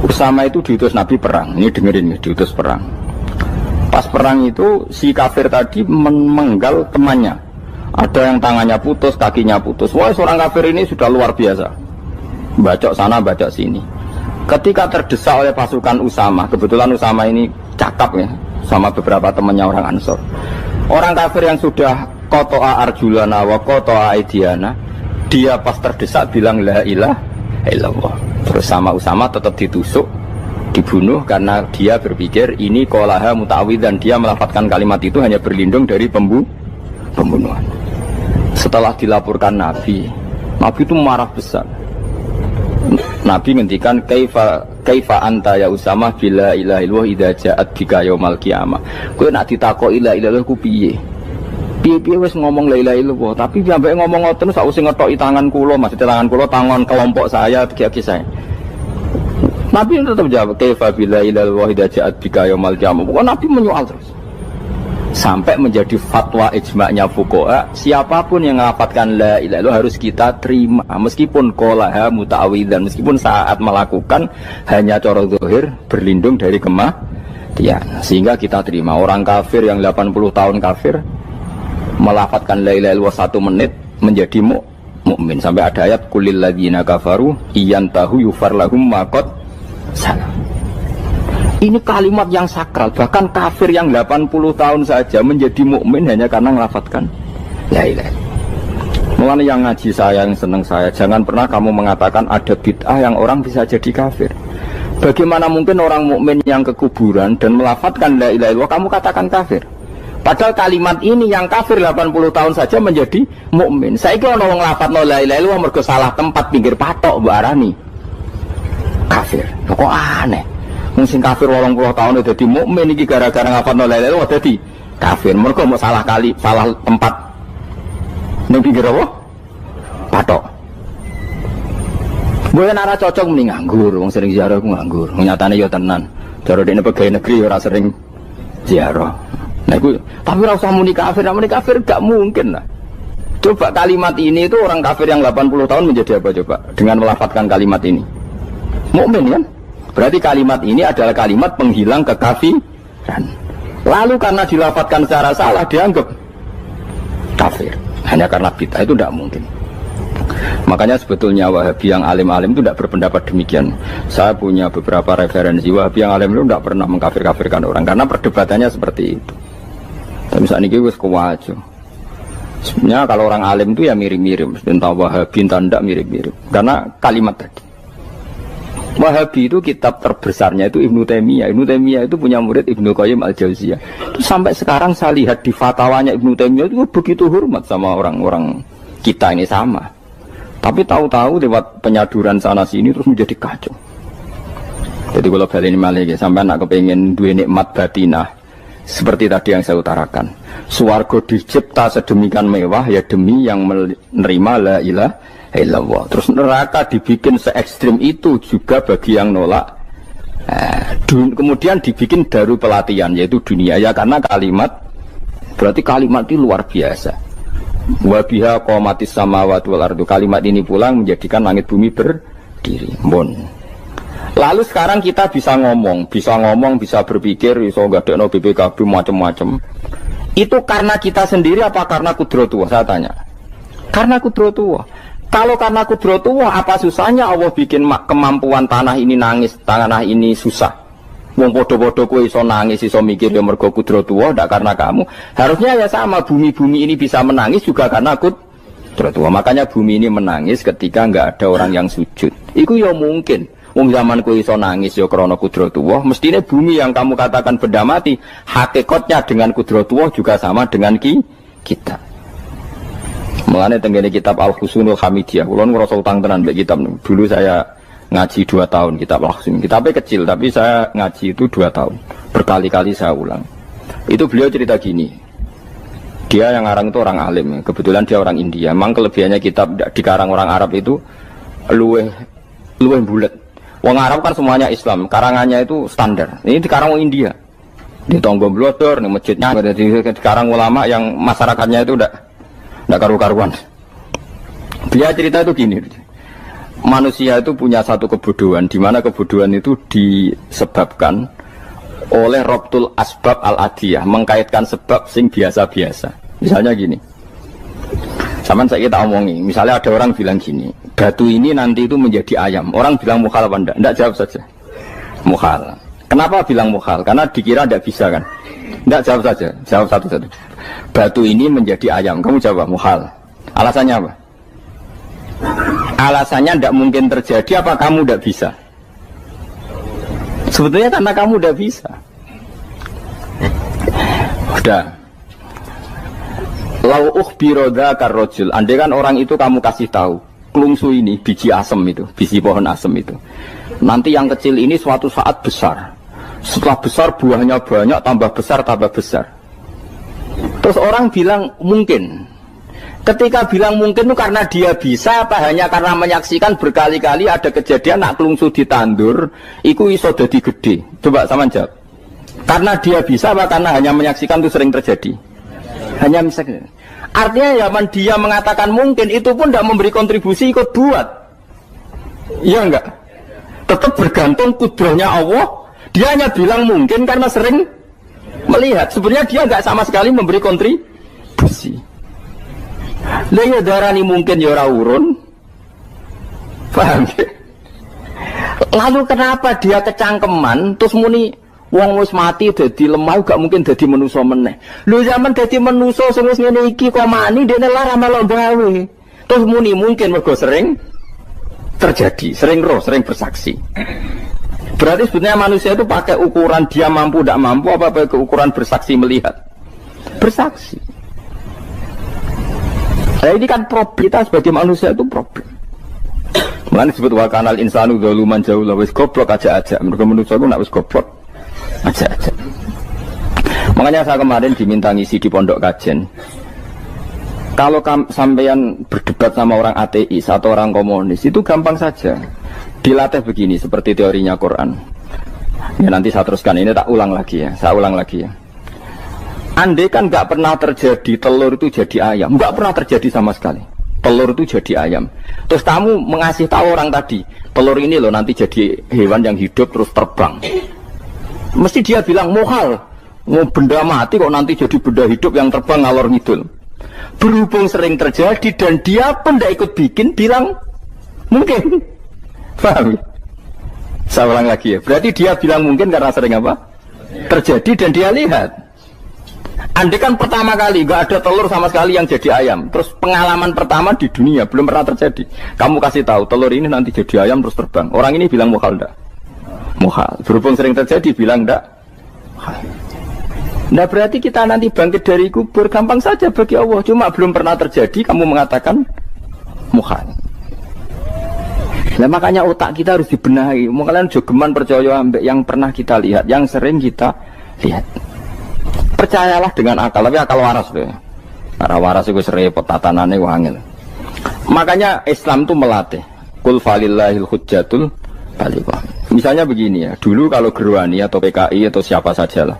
Usama itu diutus Nabi perang. Ini dengerin nih, diutus perang. Pas perang itu si kafir tadi menggal temannya. Ada yang tangannya putus, kakinya putus. Wah, seorang kafir ini sudah luar biasa. Bacok sana, bacok sini. Ketika terdesak oleh pasukan Usama, kebetulan Usama ini cakap ya, sama beberapa temannya orang Ansor. Orang kafir yang sudah koto'a arjulana wa koto'a aidiana, dia pas terdesak bilang la ilaha illallah. Terus sama Usama tetap ditusuk, dibunuh karena dia berpikir ini qolaha muta'awwidzan, dia melafadzkan kalimat itu hanya berlindung dari pembunuhan. Setelah dilaporkan Nabi itu marah besar. Nabi ngendikan kaifa anta ya Usamah bila ilaha illallah idza ja'at bika yaumal qiyamah. Kowe nak ditakoki la ilaha illallah ku piye? Piye wis ngomong la ilaha illallah, tapi sampai ngomong ngoten sak usah ngetoki tangan kula, maksudnya tangan kula tangan kelompok saya, tiga-tiga saya. Nabi tetap jawab kaifa bila ilaha illallah idza ja'at bika yaumal qiyamah. Pokoknya Nabi menyoal terus. Sampai menjadi fatwa ijma'nya fuqaha, siapapun yang melafatkan la ilaha illallah harus kita terima meskipun qolaha muta'awwidzan, meskipun saat melakukan hanya cara zahir berlindung dari kematian, sehingga kita terima. Orang kafir yang 80 tahun kafir melafatkan la ilaha illallah 1 menit menjadi mukmin. Sampai ada ayat qulil ladzina kafaru iyantahu yufar lahum ma qad salam. Ini kalimat yang sakral, bahkan kafir yang 80 tahun saja menjadi mukmin hanya karena melafatkan la ilaha. Mulanya yang ngaji saya, yang senang saya, jangan pernah kamu mengatakan ada bid'ah yang orang bisa jadi kafir. Bagaimana mungkin orang mukmin yang ke kuburan dan melafatkan la ilaha illallah kamu katakan kafir? Padahal kalimat ini yang kafir 80 tahun saja menjadi mukmin. Saiki ana wong nglafatno la ilaha illallah mergo salah tempat pinggir patok mbok arani kafir. Kok aneh? Sing kafir 80 tahun dadi mukmin iki gara-gara ngapalno la ilaha illallah dadi kafir. Mergo mau salah kali, salah tempat. Ning pinggir apa? Patok. Mboten ora cocok muni nganggur, wong sering ziarah ku nganggur. Nyatane ya tenan. Cara dekne pegawai negeri ora sering ziarah. Nah iku tapi ora usah muni kafir gak mungkin lah. Coba kalimat ini itu orang kafir yang 80 tahun menjadi apa coba? Dengan melafadzkan kalimat ini. Mukmin kan? Berarti kalimat ini adalah kalimat penghilang kekafiran. Lalu karena dilafadzkan secara salah dianggap kafir. Hanya karena bid'ah itu tidak mungkin. Makanya sebetulnya Wahabi yang alim-alim itu tidak berpendapat demikian. Saya punya beberapa referensi Wahabi yang alim itu tidak pernah mengkafir-kafirkan orang karena perdebatannya seperti itu. Tapi saat ini wis kuwajo. Sebenarnya kalau orang alim itu ya mirip-mirip, entah Wahabi entah tidak mirip-mirip. Karena kalimat tadi. Wahabi itu kitab terbesarnya itu Ibnu Taimiyah. Ibnu Taimiyah itu punya murid Ibnu Qayyim Al-Jauziyah. Itu sampai sekarang saya lihat di fatwanya Ibnu Taimiyah itu begitu hormat sama orang-orang kita ini sama. Tapi tahu-tahu lewat penyaduran sana sini terus menjadi kacau. Jadi kalau balik ini malah sampai nak kepengen dua nikmat batinah seperti tadi yang saya utarakan. Swarga dicipta sedemikian mewah ya demi yang menerima la ilaha illallah. Terus neraka dibikin se ekstrim itu juga bagi yang nolak. Kemudian dibikin daru pelatihan yaitu dunia ya karena kalimat berarti kalimat itu luar biasa. Wa biha qamatis samawati wal ardu. Kalimat ini pulang menjadikan langit bumi berdiri. Bon. Lalu sekarang kita bisa ngomong, bisa berpikir, bisa ngadekno BPKB macam-macam. Itu karena kita sendiri apa karena kudratullah? Saya tanya. Karena kudratullah. Kalau karena kudratullah, apa susahnya Allah bikin kemampuan tanah ini nangis, tanah ini susah. Wong podo-podo kowe iso nangis, iso mikir ya mergo kudratullah, ndak karena kamu. Harusnya ya sama, bumi-bumi ini bisa menangis juga karena kudratullah. Makanya bumi ini menangis ketika enggak ada orang yang sujud. Iku ya mungkin. Wong zaman kowe iso nangis ya krana kudratullah, mestine bumi yang kamu katakan benda mati, hakikatnya dengan kudratullah juga sama dengan kita. Mulane tenggene kitab Al-Husunul Hamidiyah, kula ngrasa utang tenan mbek kitab. Dulu saya ngaji 2 tahun kitab Al-Husun. Kitabnya kecil tapi saya ngaji itu 2 tahun. Berkali-kali saya ulang. Itu beliau cerita gini. Dia yang ngarang itu orang alim, kebetulan dia orang India. Memang kelebihannya kitab dikarang orang Arab itu luweh bulet. Wong Arab kan semuanya Islam, karangannya itu standar. Ini dikarang orang India. Di Tonggo Blodor, di masjidnya, dikarang ulama yang masyarakatnya itu udah karu-karuan. Dia cerita itu gini, manusia itu punya satu kebodohan, di mana kebodohan itu disebabkan oleh Robtul Asbab Al-Adiyah, mengkaitkan sebab sing biasa-biasa. Misalnya gini, sama saya kita omongi, misalnya ada orang bilang gini, batu ini nanti itu menjadi ayam. Orang bilang mukhal apa enggak? Enggak, jawab saja. Mukhal. Kenapa bilang mukhal? Karena dikira enggak bisa kan? Enggak, jawab saja. Jawab satu-satu. Batu ini menjadi ayam. Kamu jawab mukhal. Alasannya apa? Alasannya enggak mungkin terjadi, apa kamu enggak bisa? Sebetulnya karena kamu enggak bisa. Udah. Lau ukhbiro dzakar rajul. Andai kan orang itu kamu kasih tahu, klungsu ini biji asem itu, biji pohon asem itu. Nanti yang kecil ini suatu saat besar. Setelah besar buahnya banyak, tambah besar, tambah besar. Terus orang bilang mungkin. Ketika bilang mungkin itu karena dia bisa, apa hanya karena menyaksikan berkali-kali ada kejadian nak klungsu ditandur, iku iso dadi gede. Coba sama jawab. Karena dia bisa, apa karena hanya menyaksikan itu sering terjadi? Hanya misalnya. Artinya zaman dia mengatakan mungkin, itu pun tidak memberi kontribusi ikut buat. Iya enggak? Tetap bergantung kudrahnya Allah. Dia hanya bilang mungkin karena sering melihat. Sebenarnya dia enggak sama sekali memberi kontribusi. Lah ya darani mungkin ya ora urun. Paham ya? Lalu kenapa dia kecangkeman terus muni wong wis mati dadi lemah gak mungkin dadi manusa meneh. Lho zaman dadi manusa sing wis ngene iki kok mani dene lara melok gawe. Terus muni mungkin mergo sering terjadi, sering roh, sering bersaksi. Berarti sebenarnya manusia itu pakai ukuran dia mampu tidak mampu apa pakai ukuran bersaksi melihat. Bersaksi. Nah ini kan problem kita sebagai manusia itu problem. Mulane disebut wa kanal insanu zaluman jahula wis goblok aja-aja. Mergo manusia itu nak wis goblok aja-aja. Makanya saya kemarin diminta ngisi di pondok kajen. Kalau sampean berdebat sama orang ateis atau orang komunis itu gampang saja. Dilatih begini seperti teorinya Quran. Ya nanti saya teruskan, ini tak ulang lagi ya. Saya ulang lagi ya. Andai kan nggak pernah terjadi telur itu jadi ayam, nggak pernah terjadi sama sekali. Telur itu jadi ayam. Terus kamu mengasih tahu orang tadi, telur ini loh nanti jadi hewan yang hidup terus terbang. Mesti dia bilang muhal, mau benda mati kok nanti jadi benda hidup yang terbang ngalor ngidul. Berhubung sering terjadi dan dia pun tidak ikut bikin, bilang mungkin. Paham? Saya ulang lagi ya. Berarti dia bilang mungkin karena sering apa? Terjadi dan dia lihat. Andai kan pertama kali nggak ada telur sama sekali yang jadi ayam, terus pengalaman pertama di dunia belum pernah terjadi. Kamu kasih tahu telur ini nanti jadi ayam terus terbang. Orang ini bilang muhal enggak? Muhal. Berhubung sering terjadi bilang enggak? Nah berarti kita nanti bangkit dari kubur gampang saja bagi Allah. Cuma belum pernah terjadi kamu mengatakan muhal. Nah makanya otak kita harus dibenahi. Makanya jogeman percaya ambek yang pernah kita lihat, yang sering kita lihat. Percayalah dengan akal, tapi akal waras deh. Karena waras itu serempet tatanannya wangil. Makanya Islam itu melatih. Qul falillahil hujjatul balighah. Misalnya begini ya, dulu kalau Gerwani atau PKI atau siapa saja lah,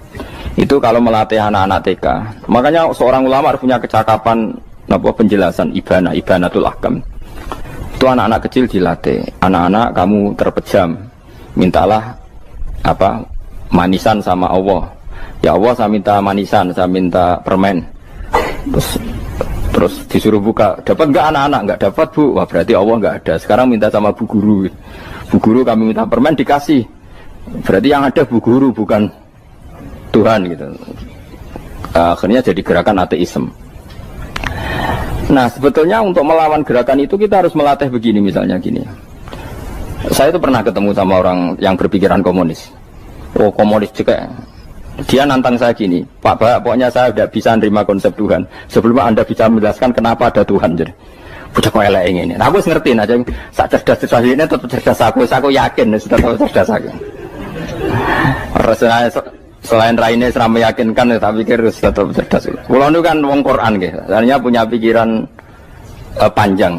itu kalau melatih anak-anak TK, makanya seorang ulama harus punya kecakapan penjelasan ibanatul ahkam. Itu anak-anak kecil dilatih. Anak-anak kamu terpejam, mintalah manisan sama Allah. Ya Allah saya minta manisan, saya minta permen. Terus disuruh buka, dapat nggak anak-anak? Nggak dapat bu. Wah berarti Allah nggak ada. Sekarang minta sama bu guru. Bu guru kami minta permen dikasih. Berarti yang ada bu guru bukan Tuhan gitu. Akhirnya jadi gerakan ateisme. Nah sebetulnya untuk melawan gerakan itu kita harus melatih begini misalnya gini. Saya itu pernah ketemu sama orang yang berpikiran komunis. Oh komunis juga. Dia nantang saya gini, Pak Bah, pokoknya saya tidak bisa menerima konsep Tuhan sebelum Anda bisa menjelaskan kenapa ada Tuhan. Jadi, bocah kok elek ini. Nah, aku ngerti aja, sak cerdas ini tetap cerdas aku yakin, tetap cerdas aku. Selain raine seram meyakinkan, tapi pikir tetap cerdas. Kulo itu kan wong Quran gitu, artinya punya pikiran panjang.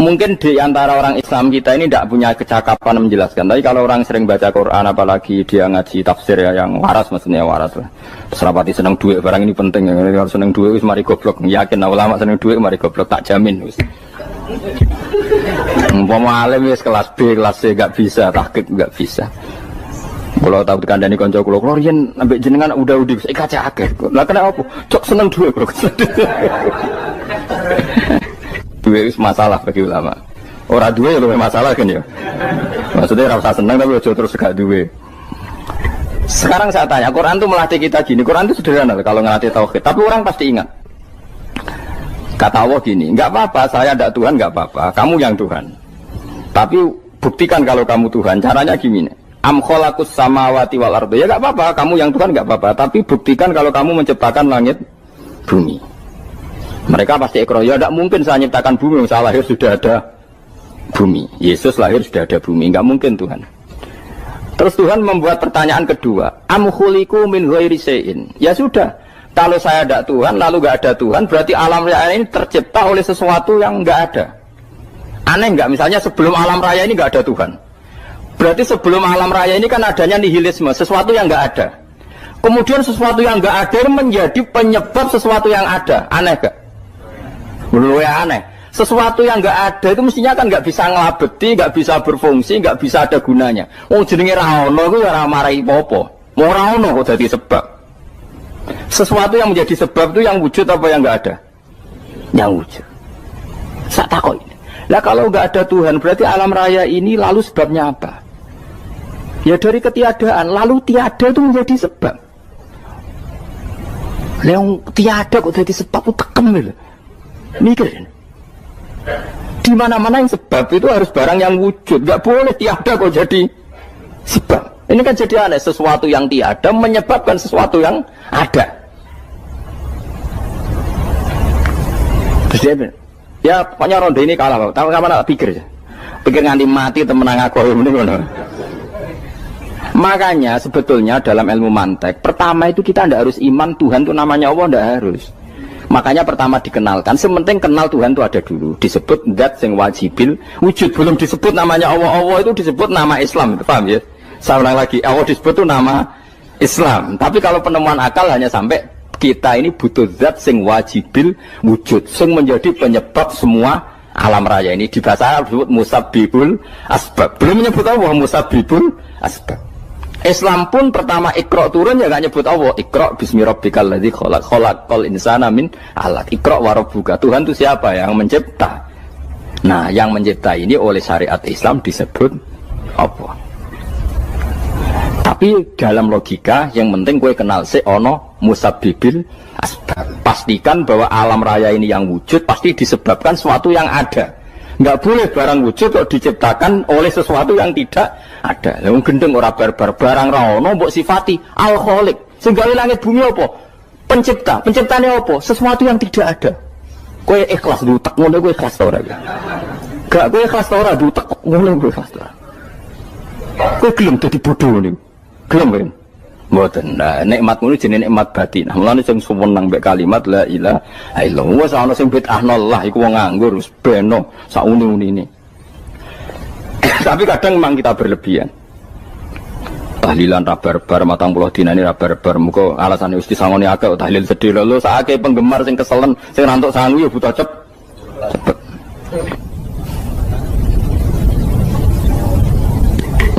Mungkin di antara orang Islam kita ini tidak punya kecakapan menjelaskan. Tapi kalau orang sering baca Quran, apalagi dia ngaji tafsir ya, yang waras maksudnya waras lah. Serapati seneng duit, barang ini penting. Kalau seneng duit, mari goblok. Yakin ulama seneng duit, mari goblok, tak jamin. Umpama alim wis kelas B, kelas C gak bisa, tahqiq gak bisa. Kalau tahu dikandani konco kulo, riyen ambek jenengan udah bisa kaca akeh. Lah kena apa? Cok seneng duit kok. Duit masalah bagi ulama. Orang duit lebih masalah kan ya. Maksudnya rasa senang tapi terus gak duit. Sekarang saya tanya, Quran itu melatih kita gini. Quran itu sederhana kalau ngelatih tauhid. Tapi orang pasti ingat. Kata Allah gini, nggak apa-apa, saya tidak Tuhan, nggak apa-apa. Kamu yang Tuhan. Tapi buktikan kalau kamu Tuhan. Caranya gini. Am khalaqus samawati wal ardi. Ya nggak apa-apa, kamu yang Tuhan nggak apa-apa. Tapi buktikan kalau kamu menciptakan langit, bumi. Mereka pasti ikrar, ya tidak mungkin saya menciptakan bumi, saya lahir sudah ada bumi. Yesus lahir sudah ada bumi, nggak mungkin Tuhan. Terus Tuhan membuat pertanyaan kedua, am khuliqu min ghairi syai'in. Ya sudah, kalau saya tidak Tuhan, lalu nggak ada Tuhan, berarti alam raya ini tercipta oleh sesuatu yang nggak ada. Aneh nggak? Misalnya sebelum alam raya ini nggak ada Tuhan. Berarti sebelum alam raya ini kan adanya nihilisme, sesuatu yang nggak ada. Kemudian sesuatu yang nggak ada menjadi penyebab sesuatu yang ada. Aneh nggak? Menurut saya aneh. Sesuatu yang nggak ada itu mestinya kan nggak bisa ngelabeti, nggak bisa berfungsi, nggak bisa ada gunanya. Oh jenenge ra ono itu ora marai popo. Mau ra ono kok jadi sebab. Sesuatu yang menjadi sebab itu yang wujud apa yang nggak ada? Yang wujud. Saya takut ini. Lah kalau nggak ada Tuhan berarti alam raya ini lalu sebabnya apa? Ya dari ketiadaan. Lalu tiada itu menjadi sebab. Yang tiada kok jadi sebab itu tekem gitu. Mikir. Di mana-mana yang sebab itu harus barang yang wujud. Gak boleh tiada kok jadi sebab. Ini kan jadi aneh. Sesuatu yang tiada menyebabkan sesuatu yang ada. Terus dia bilang, ya pokoknya ronde ini kalah. Tahu kapan tak pikir aja. Pikir nganti mati temenang aku. Makanya sebetulnya dalam ilmu mantek, pertama itu kita tidak harus iman Tuhan itu namanya Allah, tidak harus. Makanya pertama dikenalkan, sementing kenal Tuhan itu ada dulu. Disebut zat sing wajibil wujud, belum disebut namanya Allah. Allah itu disebut nama Islam, paham ya? Saya ulang lagi, Allah disebut itu nama Islam. Tapi kalau penemuan akal hanya sampai kita ini butuh zat sing wajibil wujud, sing menjadi penyebab semua alam raya ini. Di bahasa Arab disebut musabbibul asbab. Belum menyebut Allah musabbibul asbab. Islam pun pertama Iqra turun ya gak nyebut Allah. Iqra bismi rabbikal ladzi khalaq, khalaqal insana min 'alaq. Iqra wa rabbuka. Tuhan itu siapa? Yang mencipta. Nah, yang mencipta ini oleh syariat Islam disebut Allah. Tapi dalam logika yang penting gue kenal si ono musabbibil asbab. Pastikan bahwa alam raya ini yang wujud pasti disebabkan sesuatu yang ada. Nggak boleh barang wujud kok diciptakan oleh sesuatu yang tidak ada. Yang gendeng ora barbar barang ra ono mbok sifati al-khaliq. Sing gawe langit bumi apa? Pencipta. Penciptane apa? Sesuatu yang tidak ada. Kowe ikhlas dutek ngono kowe ikhlas ta ora? Gak kowe ikhlas ta ora dutek ngono kowe ikhlas ta. Kowe gelem dadi bodho niku. Gelem kan? Mboten. Nah, nikmat ngono jenenge nikmat batin. Mulane sing suwenang mbek kalimat la ilaha illallah. Wes ana sing bid'ahnallah iku wong nganggur wis beno sak uni-unine. Tapi kadang memang kita berlebihan. Tahlilan ra barbar 40 dinane ra barbar. Muga alasane wis disangoni akeh tahlil sedih lho sakake penggemar sing keselen sing rantuk sangu ya buta cepet.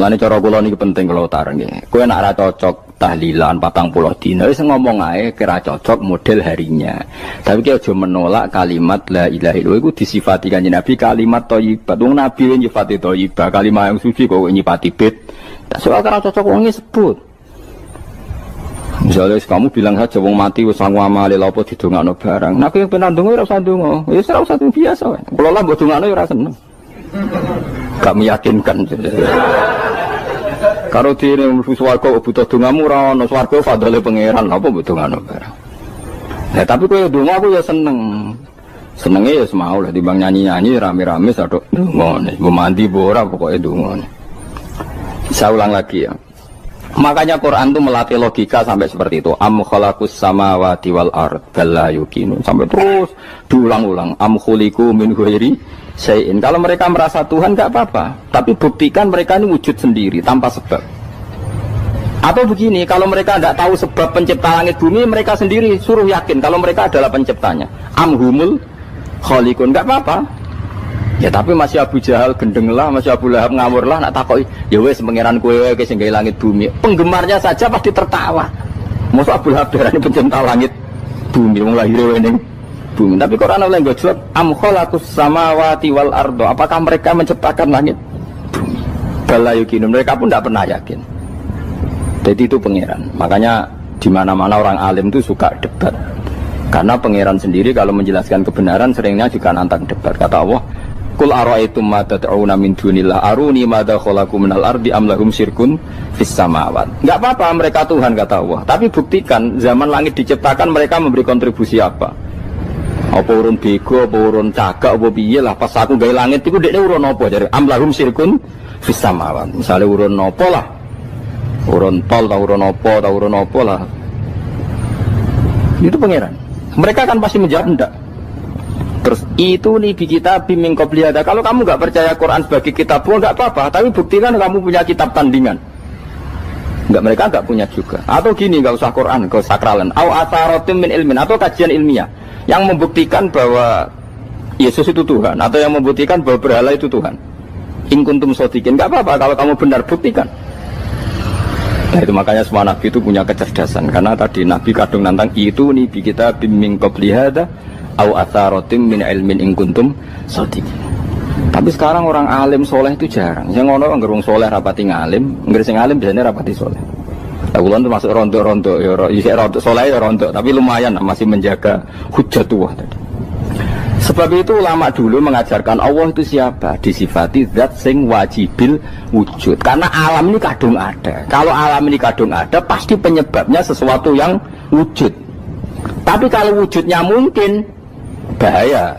Mulane cara kula niki penting kula utara nggih. Kowe nek ora cocok tahlilan 40 dina wis ngomong ae kira cocok model harinya. Tapi ki aja menolak kalimat la ilaha illallah iku disifati kanjeng Nabi kalimat thayyibat. Wong Nabi nyifati thayyibah, kalimat yang suci kok nyifati bid. Tak soal kira cocok wong sebut. Misalnya kamu bilang saja wong mati wis sangu amale lha apa didongakno barang. Nek yang penan ndonga ora usah ndonga. Wis ora usah biasa wae. Kula lah mbok dongakno ora seneng. Gak meyakinkan. Karo dene mlebu swarga butuh dongamu ora ono swarga fadhole pangeran apa mbok dongano barang. Nah tapi kowe donga aku ya seneng. Senenge ya semau lah timbang nyanyi-nyanyi rame-rame sadok ngene. Mbok mandi mbok ora pokoke donga. Saya ulang lagi ya. Makanya Quran itu melatih logika sampai seperti itu. Am khalaqus samawati wal ard bala yuqinu sampai terus diulang-ulang. Am khuliqu min ghairi syai'in. Kalau mereka merasa Tuhan enggak apa-apa, tapi buktikan mereka ini wujud sendiri tanpa sebab. Atau begini, kalau mereka tidak tahu sebab pencipta langit bumi, mereka sendiri suruh yakin kalau mereka adalah penciptanya. Am humul khaliqun enggak apa-apa. Ya tapi masih Abu Jahal gendeng lah, masih Abu Lahab ngawur lah, nak takoki, ya wes pangeran kowe wae sing gawe langit bumi. Penggemarnya saja pasti tertawa. Masa Abu Lahab darane pencipta langit bumi, wong lahir ning bumi. Tapi Quran oleh nggo jawab, am khalaqus samawati wal ardo. Apakah mereka menciptakan langit bumi? Bala yuqinu, mereka pun tidak pernah yakin. Jadi itu pangeran. Makanya di mana-mana orang alim itu suka debat. Karena pangeran sendiri kalau menjelaskan kebenaran seringnya juga nantang debat. Kata Allah, Qul ara'aytum ma tad'una min dunillah aruni madza khalaqu minal ardi am lahum syirkun fis samawat. Enggak apa-apa mereka Tuhan kata Allah, tapi buktikan zaman langit diciptakan mereka memberi kontribusi apa? Apa urun bego, apa urun cagak, apa piye lah pas aku gawe langit iku dekne urun apa jare am lahum syirkun fis samawat. Misale urun apa lah? Urun tol ta urun apa lah. Itu pangeran. Mereka kan pasti menjawab enggak. Terus itu nih di kitab min qabli hada. Kalau kamu nggak percaya Quran sebagai kitab, nggak apa-apa. Tapi buktikan kamu punya kitab tandingan. Nggak, mereka nggak punya juga. Atau gini, nggak usah Quran, nggak usah sakralan. Au asarotim min ilmin, atau kajian ilmiah yang membuktikan bahwa Yesus itu Tuhan, atau yang membuktikan bahwa berhala itu Tuhan. In kuntum shodiqin, nggak apa-apa kalau kamu benar, buktikan. Nah itu makanya semua nabi itu punya kecerdasan. Karena tadi nabi kadung nantang itu nih di kitab min qabli hada au atharatim min ilmin in kuntum shodiqin. Tapi sekarang orang alim soleh itu jarang. Yang ngono ngerung soleh rapati ngalim, nggere sing alim biasanya rapati soleh. Ulan itu masuk rontok-rontok ya rontok soleh ya rontok, tapi lumayan masih menjaga hujjatullah tadi. Sebab itu ulama dulu mengajarkan Allah itu siapa? Disifati zat sing wajibil wujud. Karena alam ini kadung ada. Kalau alam ini kadung ada, pasti penyebabnya sesuatu yang wujud. Tapi kalau wujudnya mungkin, bahaya.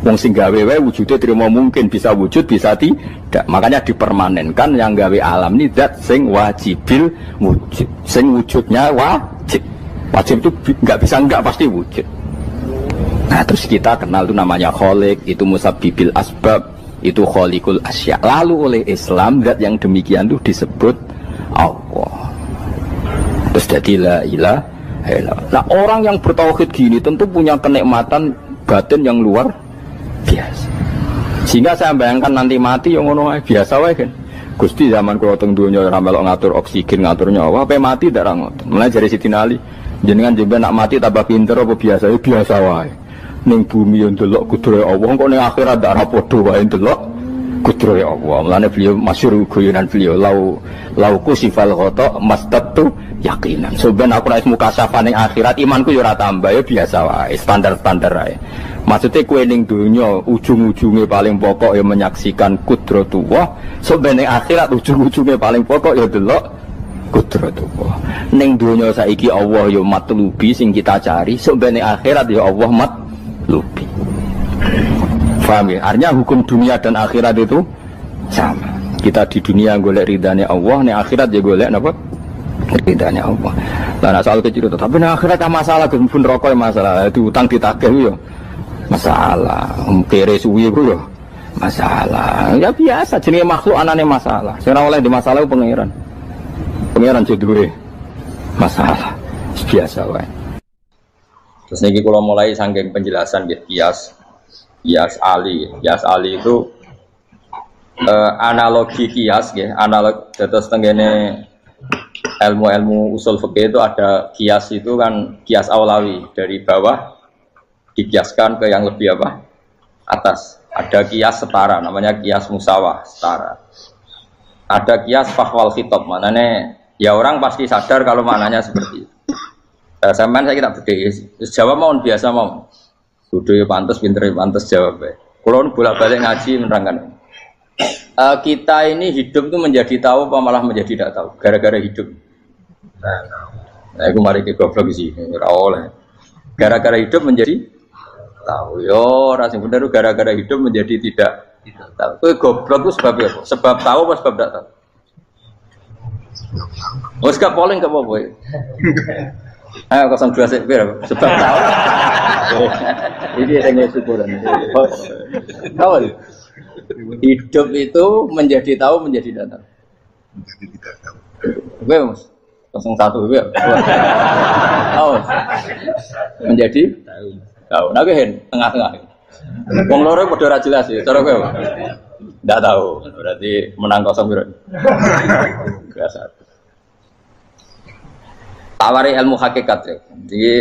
Wong sing gawe wae wujudnya terima mungkin bisa wujud bisa tidak. Makanya dipermanenkan yang gawe alam ini zat sing wajibil wujud. Sing wujudnya wajib. Wajib itu nggak bisa nggak pasti wujud. Nah terus kita kenal itu namanya khaliq, itu musabbibil asbab, itu khaliqul asya. Lalu oleh Islam zat yang demikian itu disebut Allah. Terus jadi la ilaha illallah. Nah orang yang bertauhid gini tentu punya kenikmatan batin yang luar biasa. Sehingga saya bayangkan nanti mati yang ngono biasa wae kan. Gusti zaman kula teng donya ora melok ngatur oksigen, ngatur nyawa, apa mati ndak ra ngoten. Mulai dari Siti Ali, jenengan jenengan nak mati tambah pinter apa biasa? Ya biasa wae. Ning bumi yo ndelok kudrohe Allah, kok ning akhirat ndak ra padha wae ndelok kudrohe Allah. Mulane beliau masyhur guyonan beliau lauku sifal ghata mastatu yakinan. Soben aku nek mukasafah ning akhirat imanku yo ora tambah ya biasa wae, standar-standar wae. Maksudnya kue ning dunya ujung-ujungnya paling pokok ya menyaksikan kudratullah. Soben ning akhirat ujung-ujungnya paling pokok ya delok kudratullah. Ning dunya saiki Allah ya matlubi sing kita cari, soben ning akhirat ya Allah matlubi. Paham ya? Artinya hukum dunia dan akhirat itu sama. Kita di dunia golek ridhanya Allah, ning akhirat ya golek napa? Ridhanya Allah. Lah nek soal kecil itu, tapi ning akhirat kan masalah pun rokok masalah, diutang ditagih yo masalah, kere suwi ku yo masalah. Ya biasa jenenge makhluk anane masalah. Sing ora oleh di masalah pangeran. Pangeran duwe masalah. Biasa wae. Terus niki kalau mulai saking penjelasan gitu, Qiyas Ali itu analogi kias ya, analog terus tenggene ilmu-ilmu usul fikih itu ada kias itu kan kias awlawi dari bawah dikiaskan ke yang lebih apa? Atas. Ada kias setara namanya kias musawah setara. Ada kias fahwal khitab, maknanya ya orang pasti sadar kalau maknanya seperti itu. Sampean saya kita beda, jawab mau biasa mau. Kudu ya pantes, pinter ya pantes jawab. Kalau bolak-balik ngaji menerangkan. Kita ini hidup itu menjadi tahu apa malah menjadi tidak tahu gara-gara hidup. Nah, aku mari ke goblok sih, ora oleh. Gara-gara hidup menjadi tahu. Yo, rasanya bener gara-gara hidup menjadi tidak tahu. Kowe goblok itu sebab apa? Sebab tahu apa sebab tidak tahu? Wes gak polling gak apa-apa. Ayo 02 sik pir sebab tahu. Ini yang syukuran. Tahu. Hidup itu menjadi tahu menjadi tidak tahu. Menjadi tidak tahu. Oke, Mas. 01 ya. Tahu. Menjadi tahu. Nah, tengah-tengah. Wong loro padha ora jelas ya, cara kowe. Ndak tahu. Berarti menang 0 piro. Biasa. Tawari ilmu hakikat ya. Jadi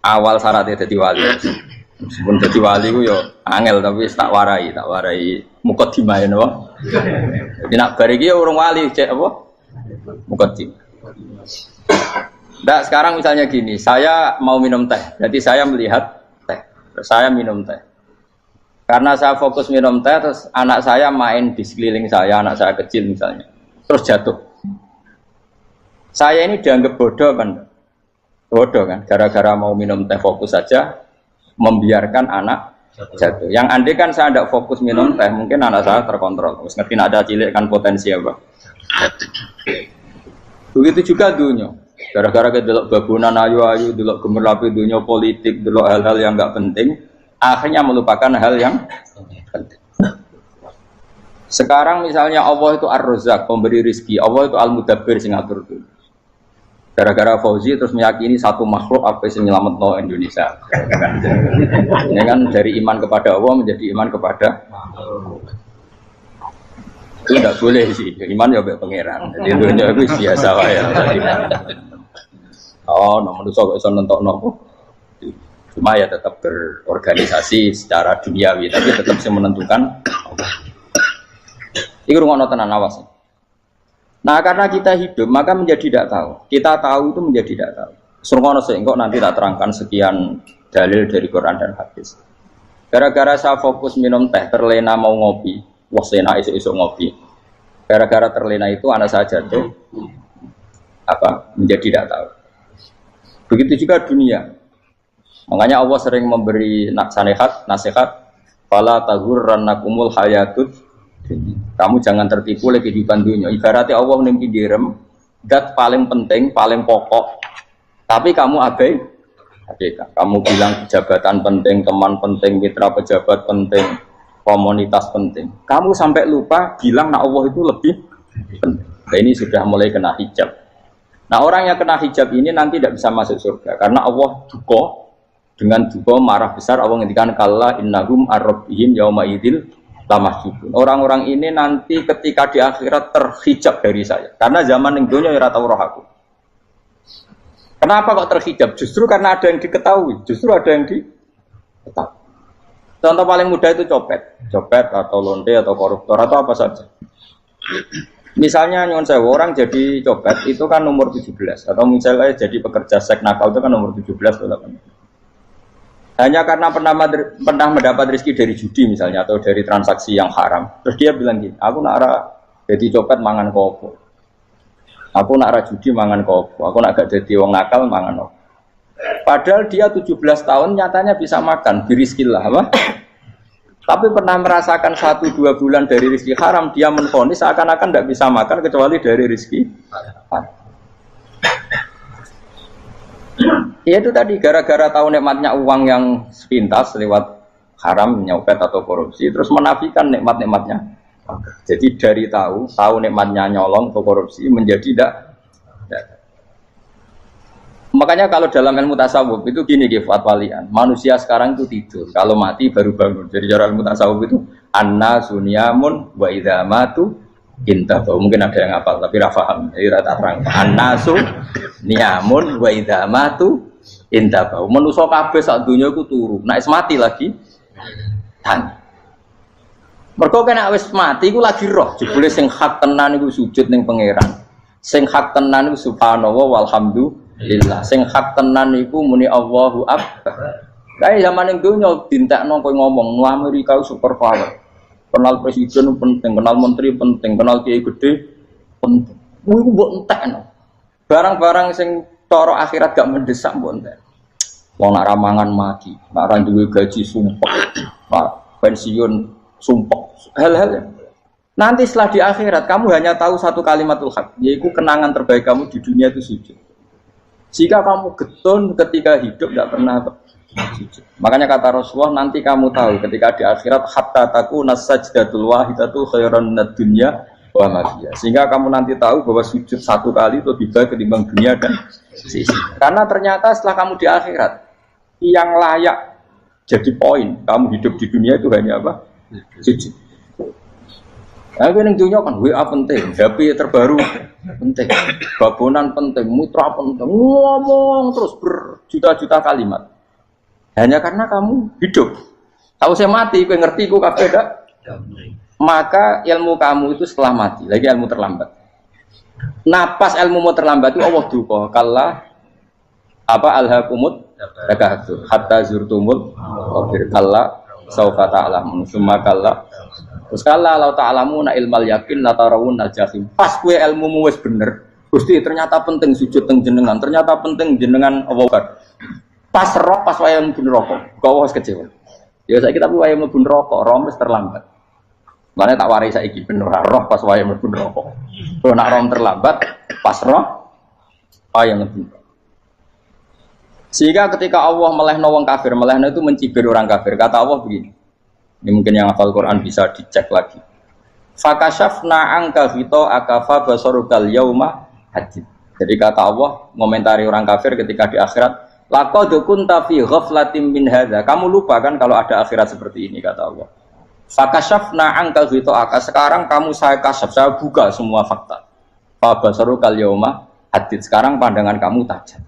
awal syaratnya jadi wali. Meskipun jadi wali ku yo angel tapi tak warai mukadimah napa. Jadi nak bar iki urung wali cek apa? Mukadimah. Nah, sekarang misalnya gini, saya mau minum teh. Jadi saya melihat teh. Saya minum teh. Karena saya fokus minum teh terus anak saya main di sekeliling saya, anak saya kecil misalnya. Terus jatuh. Saya ini dianggap bodoh kan? Bodoh kan? Gara-gara mau minum teh fokus saja membiarkan anak jatuh. Yang andai kan saya tidak fokus minum teh, mungkin anak saya terkontrol. Terus ngerti ada cilik kan potensi apa? Begitu juga dunia. Gara-gara kita delok babunan ayu-ayu, delok gemerlapi dunia politik, delok hal-hal yang enggak penting, akhirnya melupakan hal yang penting. Sekarang misalnya Allah itu Ar-Razzaq, pemberi rizki, Allah itu Al-Mudabbir sing ngatur dunia. Gara-gara Fauzi terus meyakini satu makhluk apa yang nyelametno Indonesia. Ini kan dari iman kepada Allah menjadi iman kepada itu tidak boleh sih. Iman ya mbek pangeran. Jadi dunia itu biasa wae. Oh, nomor itu kok iso nentokno. Cuma ya tetap berorganisasi secara duniawi, tapi tetap sih menentukan. Iku rungokno tenan awas. Nah, karena kita hidup, maka menjadi tidak tahu. Kita tahu itu menjadi tidak tahu. Surgono sehingga nanti tak terangkan sekian dalil dari Quran dan hadis. Gara-gara saya fokus minum teh, terlena mau ngopi, wah sena isu-isu ngopi. Gara-gara terlena itu anak saya jatuh, menjadi tidak tahu. Begitu juga dunia. Makanya Allah sering memberi nasihat, fala taghurrannakumul hayatud. Kamu jangan tertipu oleh kehidupan dunia. Ibaratnya Allah menimpi direm, dat paling penting, paling pokok. Tapi kamu abai. Kamu bilang jabatan penting, teman penting, mitra pejabat penting, komunitas penting. Kamu sampai lupa bilang nah Allah itu lebih penting. Nah, ini sudah mulai kena hijab. Nah, orang yang kena hijab ini nanti tidak bisa masuk surga karena Allah duka dengan duka marah besar. Allah ngendikan kalla innahum ar-rabbihim yauma idzil lamahjubun. Orang-orang ini nanti ketika di akhirat terhijab dari saya. Karena zaman yang dunia ora tau roh aku. Kenapa kok terhijab? Justru karena ada yang diketahui. Justru ada yang diketahui. Contoh paling mudah itu copet atau lonte atau koruptor atau apa saja. Misalnya nyuwun sewu orang jadi copet itu kan nomor 17 atau misalnya jadi pekerja seks nakal itu kan nomor 17 atau 18. Hanya karena pernah mendapat rezeki dari judi misalnya atau dari transaksi yang haram. Terus dia bilang gini, aku nak jadi copet mangan kopo. Aku nak judi mangan kopo. Aku nak gak jadi wong nakal mangan kopo. Padahal dia 17 tahun nyatanya bisa makan, birizkillah apa? Tapi pernah merasakan 1-2 bulan dari rezeki haram, dia menvonis seakan-akan tidak bisa makan kecuali dari rezeki haram. Ya itu tadi gara-gara tahu nikmatnya uang yang sepintas lewat haram, nyopet atau korupsi, terus menafikan nikmat-nikmatnya. Jadi dari tahu nikmatnya nyolong atau korupsi menjadi tidak. Makanya kalau dalam ilmu tasawuf itu gini Fatwalian, manusia sekarang itu tidur, kalau mati baru bangun. Jadi cara ilmu tasawuf itu Annasu niyamun wa idza matu intabau. Mungkin ada yang hafal tapi ra paham. Jadi rata terang. Annasu niyamun wa idza matu intabau. Manusa kabeh sak donya iku turu. Nek mati lagi tangi. Mergo kena wis mati iku lagi roh. Jebule sing hak tenan iku sujud ning pangeran. Sing hak tenan iku subhanallah walhamdulillah. Sing hak tenan iku muni Allahu akbar. Kayak zaman yang dunia dintekno kowe ngomong, Amerika super power. Kenal presiden penting, kenal menteri penting, kenal kiai gede penting. Iku mbok entekno. Barang-barang sing cara akhirat gak mendesak mbok entek. Wong nak ramangan mati, nak ra duwe gaji sumpah, pensiun sumpah. Hal-hal nanti setelah di akhirat kamu hanya tahu satu kalimatul haq, yaitu kenangan terbaik kamu di dunia itu sujud. Jika kamu getun ketika hidup tidak pernah sujud. Makanya kata Rasulullah, nanti kamu tahu ketika di akhirat hatta takuna sajdatul wahidatu khairan minad dunya wa ma fiha. Sehingga kamu nanti tahu bahwa sujud satu kali itu lebih baik ketimbang dunia dan sisi. Karena ternyata setelah kamu di akhirat yang layak jadi poin kamu hidup di dunia itu hanya apa? Sujud. Nah, yang dunia kan WA penting, HP terbaru penting, babonan penting, mutra penting, ngomong terus berjuta-juta kalimat. Hanya karena kamu hidup. Kalau saya mati, kau ngerti, kau kabeh dak. Maka ilmu kamu itu setelah mati, lagi ilmu terlambat. Napas ilmu mau terlambat itu Allah duka. Kalla apa alhaqumut takahatu hatta zurtumul qabir. Kalla saufa ta'lamun. Summa kalla. Terus kalla law ta'lamuna ilmal yakin la tarawun al-jahim. Pas kowe ilmumu wis bener, Gusti ternyata penting sujud teng jenengan, ternyata penting jenengan Allah. Pas roh pas wayang mlebu neraka, kok wis kecewa. Ya saiki tapi wayang mlebu neraka, roh wis terlambat. Mane tak waris saiki ben ora roh pas wayang mlebu neraka. Kalau nak roh terlambat, pas roh wayang mlebu. Sehingga ketika Allah melehno wong kafir, melehno itu mencibir orang kafir. Kata Allah begini. Ini mungkin yang hafal Quran bisa dicek lagi. Fakashafna anka ghito akafa basarukal yauma hadid. Jadi kata Allah ngomentari orang kafir ketika di akhirat, laqad kunta fi ghaflatin min hadza. Kamu lupa kan kalau ada akhirat seperti ini, kata Allah. Fakashafna anka ghito aka. Sekarang kamu saya kasaf, saya buka semua fakta. Fa basarukal yauma hadid. Sekarang pandangan kamu tajam.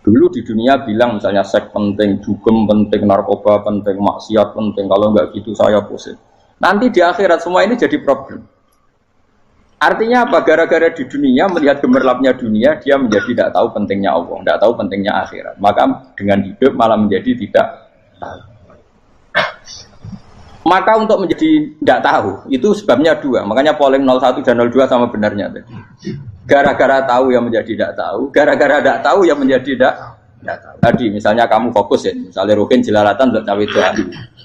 Dulu di dunia bilang misalnya seks penting, dugem penting, narkoba penting, maksiat penting. Kalau enggak gitu saya pusing. Nanti di akhirat semua ini jadi problem. Artinya apa? Gara-gara di dunia melihat gemerlapnya dunia, dia menjadi tidak tahu pentingnya Allah, tidak tahu pentingnya akhirat. Maka dengan hidup malah menjadi tidak tahu. Maka untuk menjadi tidak tahu itu sebabnya dua. Makanya polling 01 dan 02 sama benarnya. Gara-gara tahu yang menjadi tidak tahu, gara-gara tidak tahu yang menjadi tidak tahu. Tadi misalnya kamu fokus ya, misalnya Rukin jelalatan untuk cawe itu,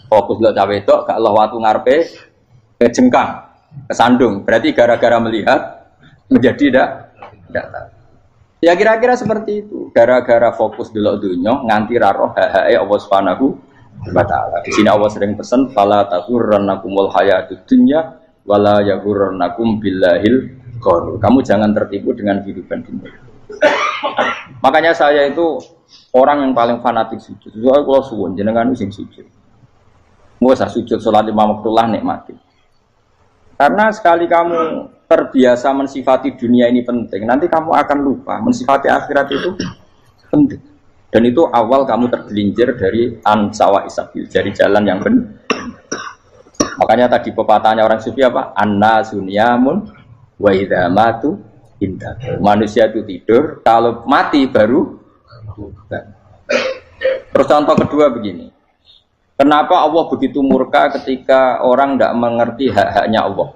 fokus untuk cawe itu, gak Allah waktu ngarepe kejengkang, kesandung. Berarti gara-gara melihat menjadi tidak tahu. Ya kira-kira seperti itu. Gara-gara fokus dulu dunia, nganti raroh hae Allah Subhanahu wa Ta'ala. Di sini Allah sering pesan, fala taghurrannakumul hayatud dunya wala yaghurrannakum billahil. Kamu jangan tertipu dengan kehidupan dunia. Makanya saya itu orang yang paling fanatik sujud. Soalnya kalau suwun jenengan sing sujud. Mau usah sujud salat lima waktu lah nikmati. Karena sekali kamu terbiasa mensifati dunia ini penting, nanti kamu akan lupa mensifati akhirat itu penting. Dan itu awal kamu tergelincir dari ansawa isabil, dari jalan yang benar. Makanya tadi pepatahnya orang sufi apa? An-nasunyamun wa idza matu indah. Manusia itu tidur, kalau mati baru. Terus contoh kedua begini. Kenapa Allah begitu murka ketika orang tidak mengerti hak-haknya Allah?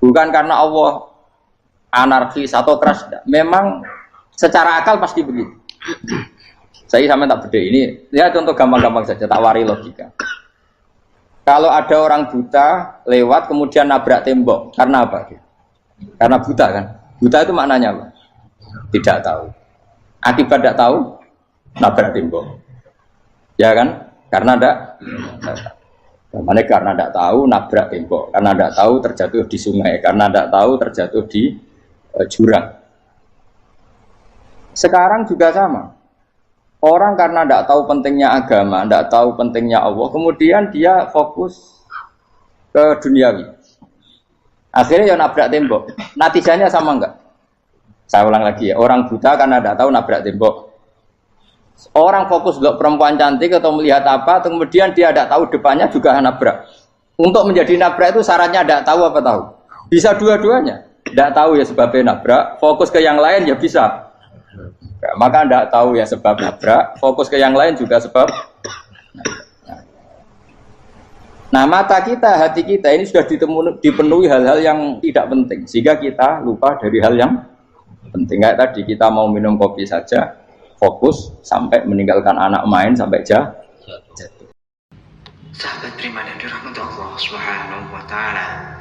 Bukan karena Allah anarkis atau keras, memang secara akal pasti begitu. Saya sama tak beda ini. Ya contoh gampang-gampang saja, tak wari logika. Kalau ada orang buta lewat kemudian nabrak tembok, karena apa? Karena buta kan? Buta itu maknanya apa? Tidak tahu. Akibat tidak tahu, nabrak tembok. Ya kan? Karena tidak karena tidak tahu, nabrak tembok. Karena tidak tahu, terjatuh di sungai. Karena tidak tahu, terjatuh di jurang. Sekarang juga sama. Orang karena tidak tahu pentingnya agama, tidak tahu pentingnya Allah, kemudian dia fokus ke duniawi. Akhirnya ya nabrak tembok. Natijanya sama enggak? Saya ulang lagi ya, orang buta karena tidak tahu nabrak tembok. Orang fokus untuk perempuan cantik atau melihat apa, kemudian dia tidak tahu depannya juga nabrak. Untuk menjadi nabrak itu syaratnya tidak tahu apa tahu. Bisa dua-duanya. Tidak tahu ya sebabnya nabrak, fokus ke yang lain ya bisa. Ya, maka tidak tahu ya sebab nabrak, fokus ke yang lain juga sebab. Nah mata kita, hati kita ini sudah dipenuhi hal-hal yang tidak penting, sehingga kita lupa dari hal yang penting. Kayak tadi kita mau minum kopi saja, fokus sampai meninggalkan anak main sampai jatuh. Sahabat terima dan dirahmati Allah Subhanahu wa taala.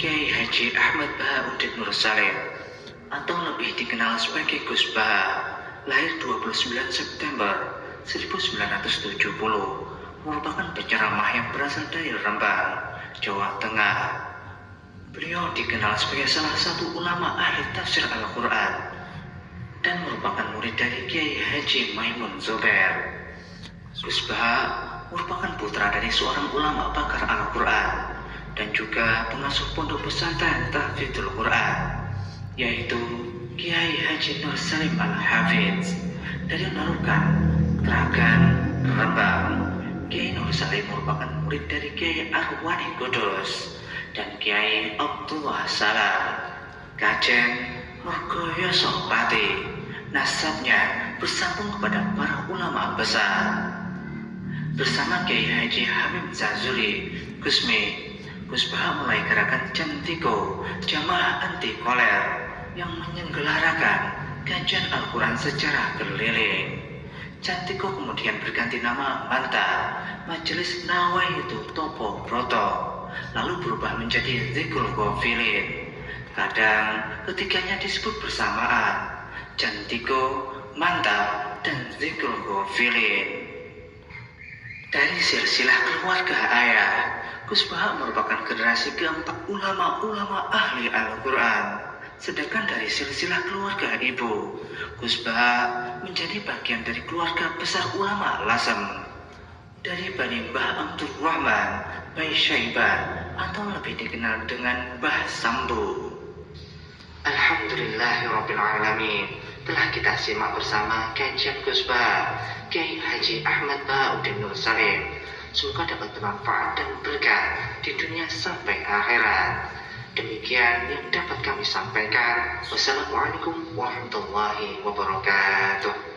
Kiai Haji Ahmad Bahauddin Nur Salim atau lebih dikenal sebagai Gus Bah, lahir 29 September 1970, merupakan penceramah yang berasal dari Rembang, Jawa Tengah. Beliau dikenal sebagai salah satu ulama ahli tafsir Al-Quran dan merupakan murid dari Kiai Haji Maimun Zubair. Gus Bah merupakan putra dari seorang ulama pakar Al-Quran dan juga pengasuh pondok pesantren Tahfidzul Quran, yaitu Kiai Haji Nur Salim Al-Hafidz dari Nurukan, Kragan, Rembang. Kiai Nur Salim merupakan murid dari Kiai Arwani Kudus dan Kiai Abdullah Salam, Kajen, Mergoyoso Pati. Nasabnya bersambung kepada para ulama besar. Bersama Kiai Haji Habib Zazuli, Gusmi, Gus Bah mulai gerakan Jantiko, jamaah anti koler yang menyelenggarakan kajian Al-Quran secara keliling. Jantiko kemudian berganti nama Manta, Majelis Nawaitu Topo Broto, lalu berubah menjadi Zikrul Ghafilin. Kadang ketiganya disebut bersamaan, Jantiko, Manta, dan Zikrul Ghafilin. Dari silsilah keluarga ayah, Gus Bah merupakan generasi keempat ulama-ulama ahli Al-Quran. Sedangkan dari silsilah keluarga ibu, Gus Bah menjadi bagian dari keluarga besar ulama Lasem. Dari Bani Mbah Abdul Rahman, Bai Syaiban, atau lebih dikenal dengan Mbah Sambu. Alhamdulillahirrabbilalamin. Telah kita simak bersama kajian Gus Bah, Kiai Haji Ahmad Bahauddin Nur Salim. Semoga dapat bermanfaat dan berkah di dunia sampai akhirat. Demikian yang dapat kami sampaikan. Wassalamualaikum warahmatullahi wabarakatuh.